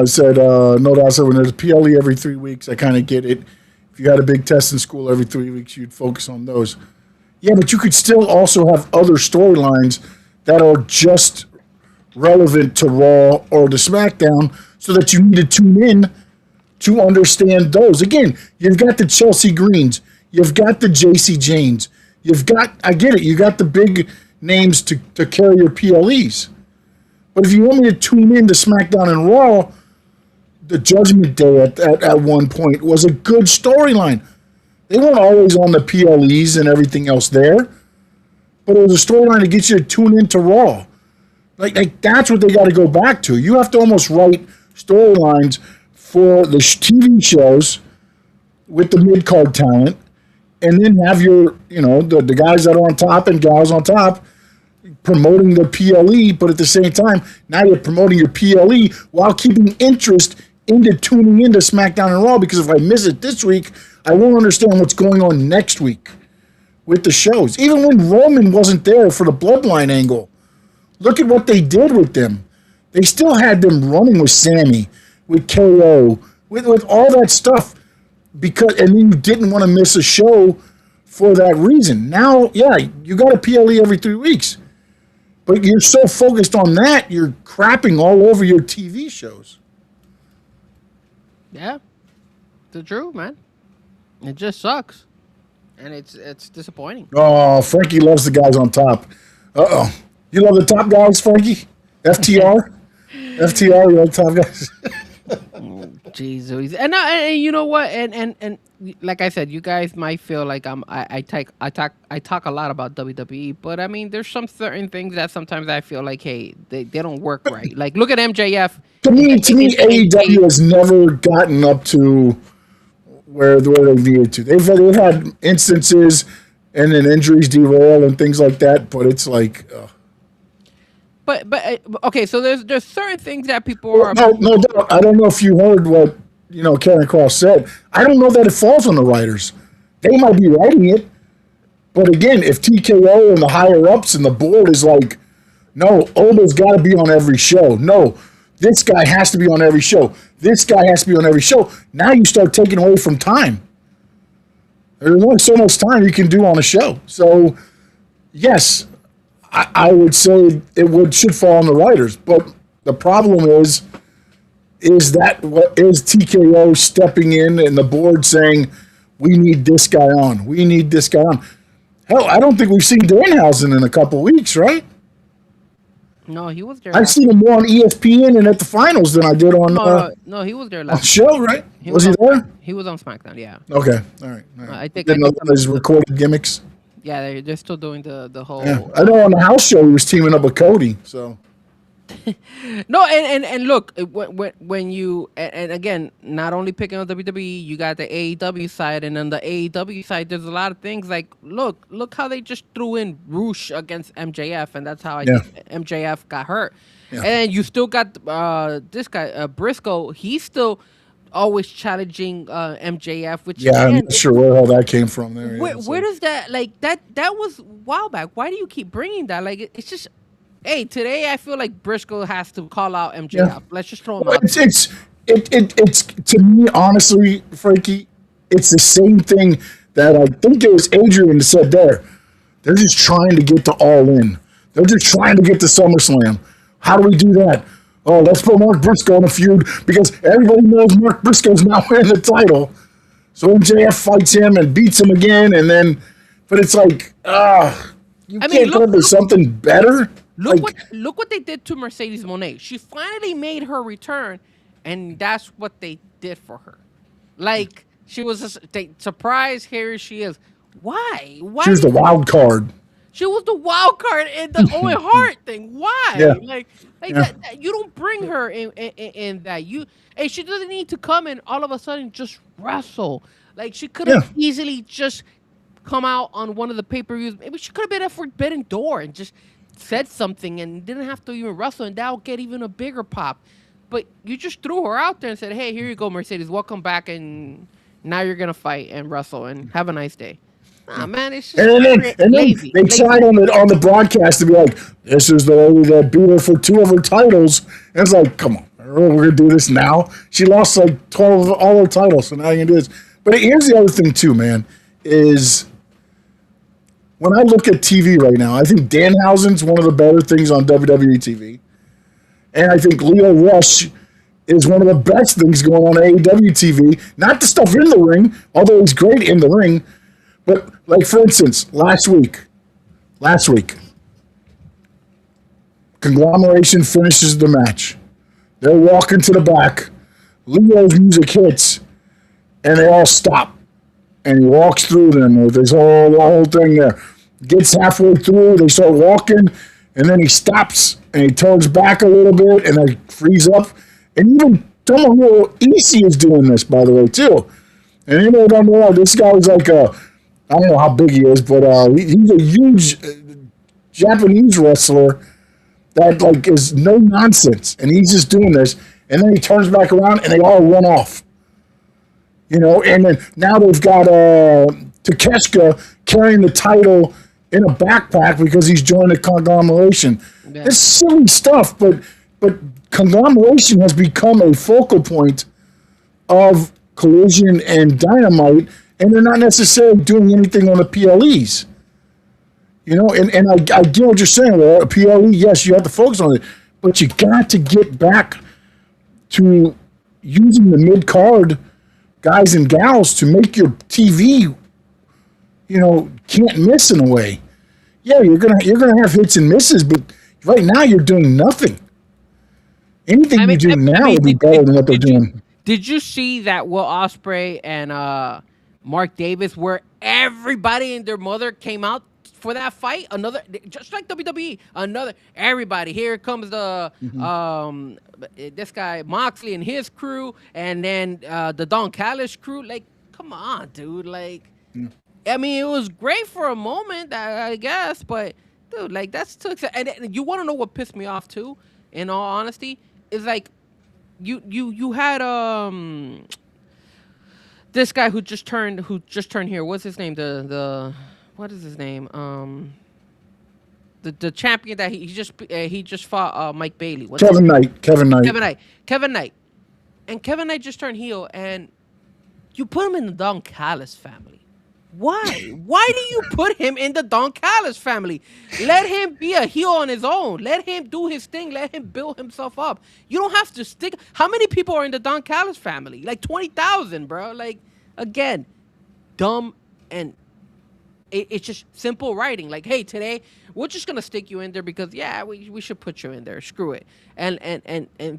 Said no doubt. So when there's a PLE every 3 weeks, I kind of get it. If you had a big test in school every 3 weeks, you'd focus on those. Yeah, but you could still also have other storylines that are just relevant to Raw or to SmackDown, so that you need to tune in to understand those. Again, you've got the Chelsea Greens, you've got the JC Janes, I get it, you got the big names to carry your PLEs. But if you want me to tune in to SmackDown and Raw, the Judgment Day at one point was a good storyline. They weren't always on the PLEs and everything else there, but it was a storyline to get you to tune into Raw. Like that's what they got to go back to. You have to almost write storylines for the TV shows with the mid-card talent, and then have your, the guys that are on top and gals on top promoting the PLE, but at the same time, now you're promoting your PLE while keeping interest into tuning into SmackDown and Raw, because if I miss it this week, I won't understand what's going on next week with the shows. Even when Roman wasn't there for the Bloodline angle, look at what they did with them. They still had them running with Sammy, with KO, with all that stuff, and then you didn't want to miss a show for that reason. Now, yeah, you got a PLE every 3 weeks, but you're so focused on that, you're crapping all over your TV shows. Yeah, the truth, man. It just sucks, and it's disappointing. Oh, Frankie loves the guys on top. Uh-oh. You love the top guys, Frankie? FTR? FTR, you love top guys? Jesus, and you know what, and like I said, you guys might feel like I talk a lot about WWE, but I mean, there's some certain things that sometimes I feel like, hey, they don't work right. Like, look at MJF. To me, AEW has never gotten up to where they needed to. They've had instances and then injuries derail and things like that, but it's like. But okay, so there's certain things that people are. No doubt. I don't know if you heard what Karen Cross said. I don't know that it falls on the writers. They might be writing it, But again, if TKO and the higher ups and the board is like, no, Oda's got to be on every show. No, this guy has to be on every show. This guy has to be on every show. Now you start taking away from time. There's only so much time you can do on a show. So, yes, I would say should fall on the writers. But the problem is that what is TKO stepping in and the board saying, we need this guy on. We need this guy on. Hell, I don't think we've seen Danhausen in a couple weeks, right? No, he was there. I've seen him more on ESPN and at the finals than I did on No, he was there on last. show, right? Was he on- there? He was on SmackDown. Yeah, Okay, all right. I think Didn't know his recorded gimmicks. yeah, they're still doing the whole. Yeah, I know on the house show he was teaming up with Cody. So No, and look, when you and again, not only picking on WWE, you got the AEW side, and on the AEW side, there's a lot of things like look how they just threw in Roosh against MJF, and that's how I Yeah. think MJF got hurt. Yeah. And you still got this guy Briscoe. He's still always challenging MJF, which yeah, I'm again, not sure where all that came from there. Yeah, so- where does that like that was a while back? Why do you keep bringing that? Like it's just. Hey, today I feel like Briscoe has to call out MJF. Yeah. Let's just throw him Well, out. it's to me honestly, Frankie, it's the same thing that I think it was Adrian that said there. They're just trying to get to All In. They're just trying to get to SummerSlam. How do we do that? Oh, let's put Mark Briscoe in a feud because everybody knows Mark Briscoe's not winning the title. So MJF fights him and beats him again, and then, but it's like, you I mean, can't come up with something better. Look what they did to Mercedes Moné. She finally made her return, and that's what they did for her. Like she was just surprised. Here she is. Why? Why? She was the wild card. She was the wild card in the Owen Hart thing. Why? Yeah. Like Yeah. that, you don't bring her in that. Hey, she doesn't need to come and all of a sudden just wrestle. Like she could have easily just come out on one of the pay-per-views. Maybe she could have been at Forbidden Door and just said something and didn't have to even wrestle, and that'll get even a bigger pop. But you just threw her out there and said, "Hey, here you go, Mercedes. Welcome back, and now you're gonna fight and wrestle and have a nice day." Nah, man, it's just And then lazy. they tried on the broadcast to be like, "This is the lady that beat her for 2 of her titles." And it's like, come on, we're gonna do this now. She lost like 12 of all her titles, so now you can do this. But here's the other thing too, man, is when I look at TV right now, I think Danhausen's one of the better things on WWE TV, and I think Leo Rush is one of the best things going on AEW TV. Not the stuff in the ring, although he's great in the ring. But, like, for instance, last week, Conglomeration finishes the match. They're walking to the back. Leo's music hits, and they all stop. And he walks through them with the whole thing there. Gets halfway through, they start walking, and then he stops, and he turns back a little bit, and they freeze up. And even Tomohiro Ishii is doing this, by the way, too. And you don't know, this guy was like I don't know how big he is, but he's a huge Japanese wrestler that like is no nonsense, and he's just doing this, and then he turns back around, and they all run off. You know, and then now they've got Takeshita carrying the title in a backpack because he's joined the Conglomeration. Yeah. It's silly stuff, but Conglomeration has become a focal point of Collision and Dynamite, and they're not necessarily doing anything on the PLEs. You know, and I get what you're saying. Well, PLE, yes, you have to focus on it, but you got to get back to using the mid-card guys and gals to make your TV, you know, can't miss in a way. Yeah, you're gonna have hits and misses, but right now you're doing nothing. Anything you do now would be better than what they're doing. Did you see that Will Ospreay and Mark Davis, where everybody and their mother came out for that fight? Another, just like WWE, everybody. Here comes the this guy Moxley and his crew, and then the Don Callis crew. Like, come on, dude. Like, I mean, it was great for a moment, I guess, but dude, like that's too exciting. And you want to know what pissed me off too? In all honesty, is like you had this guy who just turned here. What's his name? The what is his name? The champion that he just fought Mike Bailey. What's his Kevin name? Knight. Kevin Knight. Kevin Knight. Kevin Knight. And Kevin Knight just turned heel, and you put him in the Don Callis family. Why? Why do you put him in the Don Callis family? Let him be a heel on his own. Let him do his thing. Let him build himself up. You don't have to stick. How many people are in the Don Callis family? Like 20,000, bro. Like, again, dumb, and it's just simple writing. Like, hey, today we're just gonna stick you in there because yeah, we should put you in there. Screw it, and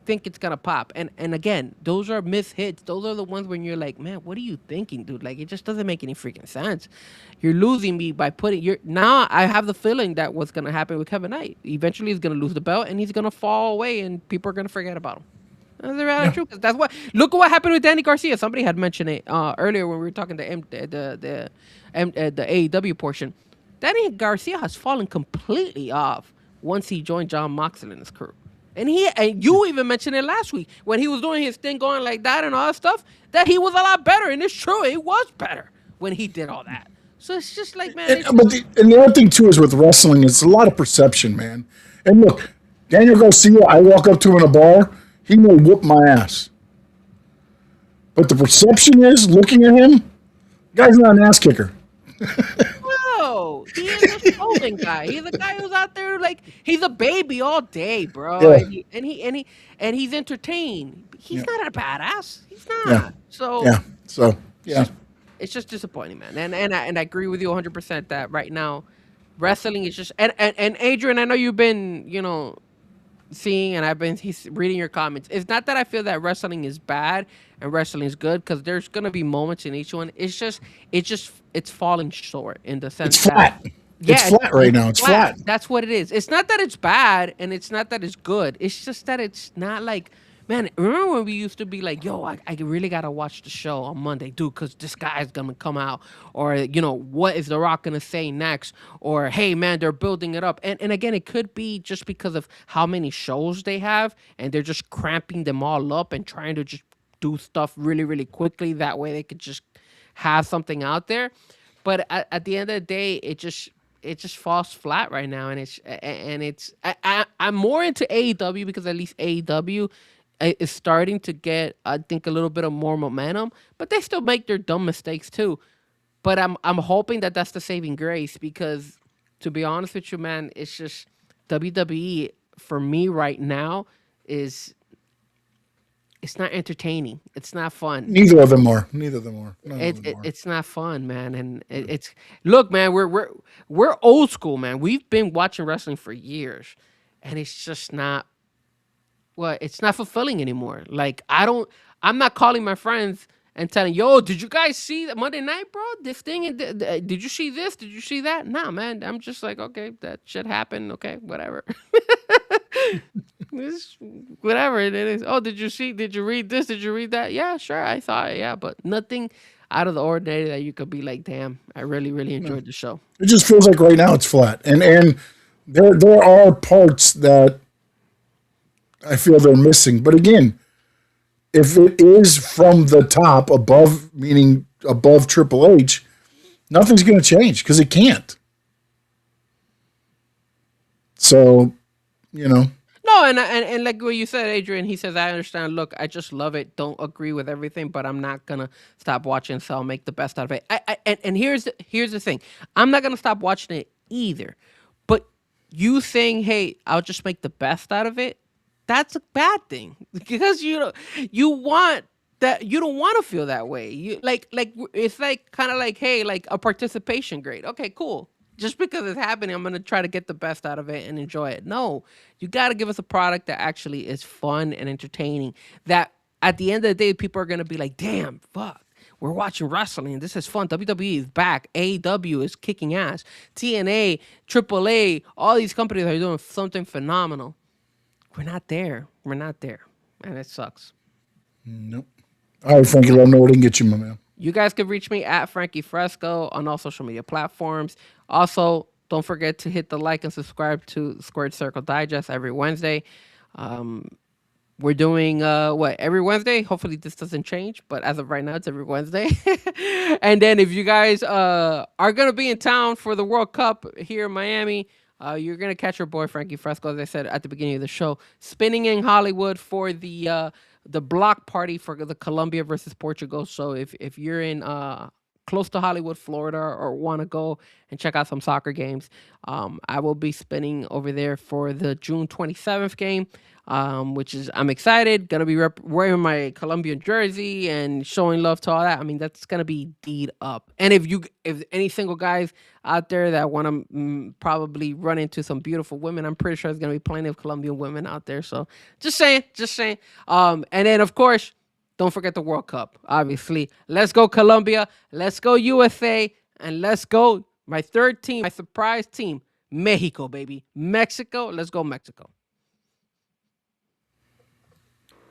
think it's gonna pop. And again, those are missed hits. Those are the ones when you're like, man, what are you thinking, dude? Like, it just doesn't make any freaking sense. You're losing me by putting your. Now I have the feeling that what's gonna happen with Kevin Knight. Eventually, he's gonna lose the belt and he's gonna fall away, and people are gonna forget about him. That's the reality true. 'Cause that's what. Look at what happened with Danny Garcia. Somebody had mentioned it earlier when we were talking the AEW portion. Danny Garcia has fallen completely off once he joined John Moxley and his crew. And you even mentioned it last week when he was doing his thing going like that and all that stuff, that he was a lot better. And it's true, he was better when he did all that. So it's just like, man. And the other thing too is with wrestling, it's a lot of perception, man. And look, Daniel Garcia, I walk up to him in a bar, he may whoop my ass. But the perception is, looking at him, guy's not an ass kicker. No, he is a Strowman guy. He's a guy who's out there like he's a baby all day, bro. Yeah. And he's entertained. He's not a badass. He's not. Yeah. So Yeah. So yeah. it's just disappointing, man. And I agree with you 100% that right now wrestling is just and Adrian, I know you've been seeing and I've been reading your comments. It's not that I feel that wrestling is bad and wrestling is good, because there's gonna be moments in each one. It's falling short in the sense It's flat. that It's flat right now. It's flat. That's what it is. It's not that it's bad and it's not that it's good. It's just that it's not like, man, remember when we used to be like, yo, I really gotta watch the show on Monday, dude, because this guy's gonna come out, or what is The Rock gonna say next, or hey, man, they're building it up, and again, it could be just because of how many shows they have, and they're just cramping them all up and trying to just do stuff really, really quickly. That way, they could just have something out there. But at the end of the day, it just falls flat right now, and I'm more into AEW because at least AEW is starting to get, I think, a little bit of more momentum, but they still make their dumb mistakes too. But I'm hoping that that's the saving grace, because to be honest with you, man, it's just WWE for me right now it's not entertaining. It's not fun. Neither of them are. None of them are. It's not fun, man. And it's look, man, we're old school, man. We've been watching wrestling for years, and it's just not. Well, it's not fulfilling anymore. Like, I'm not calling my friends and telling, yo, did you guys see that Monday night, bro? This thing, did you see this? Did you see that? Nah, man. I'm just like, okay, that shit happened. Okay, whatever. Whatever it is. Oh, did you read this? Did you read that? Yeah, sure. I saw it. Yeah, but nothing out of the ordinary that you could be like, damn, I really, really enjoyed the show. It just feels like right now it's flat. And there are parts that I feel they're missing. But again, if it is from the top, above, meaning above Triple H, nothing's going to change because it can't. So, No, and like what you said, Adrian, he says, I understand. Look, I just love it. Don't agree with everything, but I'm not going to stop watching, so I'll make the best out of it. And here's the thing. I'm not going to stop watching it either. But you saying, hey, I'll just make the best out of it, that's a bad thing, because you want that, you don't want to feel that way. You like it's like kind of like, hey, like a participation grade. Okay, cool. Just because it's happening, I'm gonna try to get the best out of it and enjoy it. No, you got to give us a product that actually is fun and entertaining. That at the end of the day, people are gonna be like, damn, fuck. We're watching wrestling. This is fun. WWE is back. AEW is kicking ass. TNA, AAA, all these companies are doing something phenomenal. We're not there. And it sucks. Nope. All right, Frankie, let me know where they can get you, my man. You guys can reach me at Frankie Fresco on all social media platforms. Also, don't forget to hit the like and subscribe to Squared Circle Digest every Wednesday. We're doing every Wednesday. Hopefully this doesn't change, but as of right now, it's every Wednesday. And then if you guys are gonna be in town for the World Cup here in Miami, you're gonna catch your boy Frankie Fresco, as I said at the beginning of the show, spinning in Hollywood for the block party for the Colombia versus Portugal. So if you're in close to Hollywood, Florida, or want to go and check out some soccer games, I will be spinning over there for the June 27th game, which is I'm excited. Gonna be wearing my Colombian jersey and showing love to all that. I mean, that's gonna be deed up. And if any single guys out there that want to probably run into some beautiful women, I'm pretty sure there's gonna be plenty of Colombian women out there. So just saying, just saying. And then of course, don't forget the World Cup, obviously. Let's go Colombia. Let's go USA. And let's go my third team, my surprise team, Mexico, baby. Mexico. Let's go Mexico.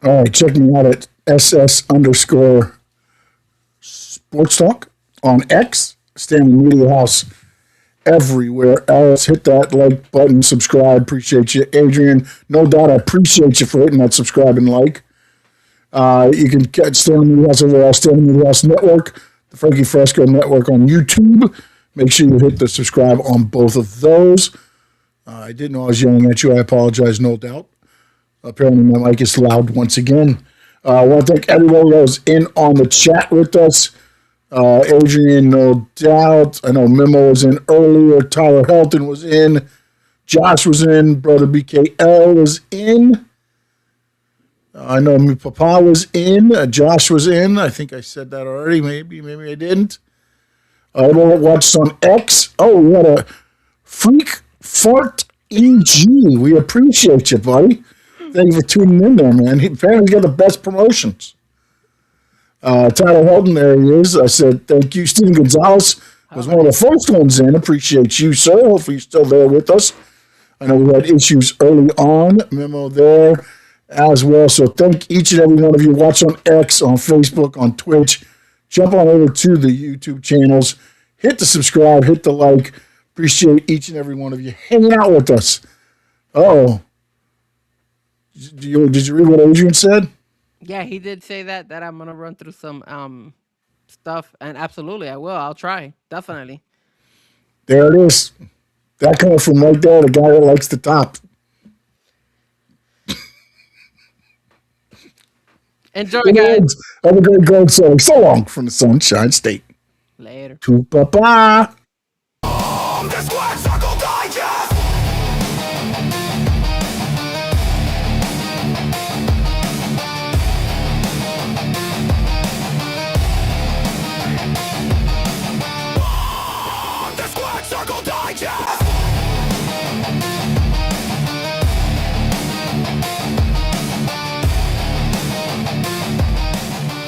All right, check me out at SS_Sports Talk on X, Stanley Media House everywhere else. Hit that like button, subscribe. Appreciate you. Adrian, no doubt I appreciate you for hitting that subscribe and like. You can catch Stanley Media House over at Stanley Media House Network, the Frankie Fresco Network on YouTube. Make sure you hit the subscribe on both of those. I didn't know I was yelling at you. I apologize, no doubt. Apparently my mic is loud once again. I want to thank everybody that was in on the chat with us. Adrian, no doubt. I know Memo was in earlier. Tyler Helton was in. Josh was in. Brother BKL was in. I know me Papa was in. Josh was in. I think I said that already. Maybe I didn't. I watched on X. Oh, what a freak fart EG. We appreciate you, buddy. Thank you for tuning in there, man. He apparently got the best promotions. Tyler Helton, there he is. I said thank you. Steven Gonzalez was one of the first ones in. Appreciate you, sir. Hopefully you're still there with us. I know we had issues early on. Memo there as well. So thank each and every one of you. Watch on X, on Facebook, on Twitch. Jump on over to the YouTube channels. Hit the subscribe. Hit the like. Appreciate each and every one of you hanging out with us. Uh-oh. Did you read what Adrian said? Yeah, he did say that I'm gonna run through some stuff, and absolutely I will. I'll try, definitely. There it is. That coming from right there, the guy that likes the top. Enjoy, guys. Have a great going. So long from the Sunshine State. Later. To Papa.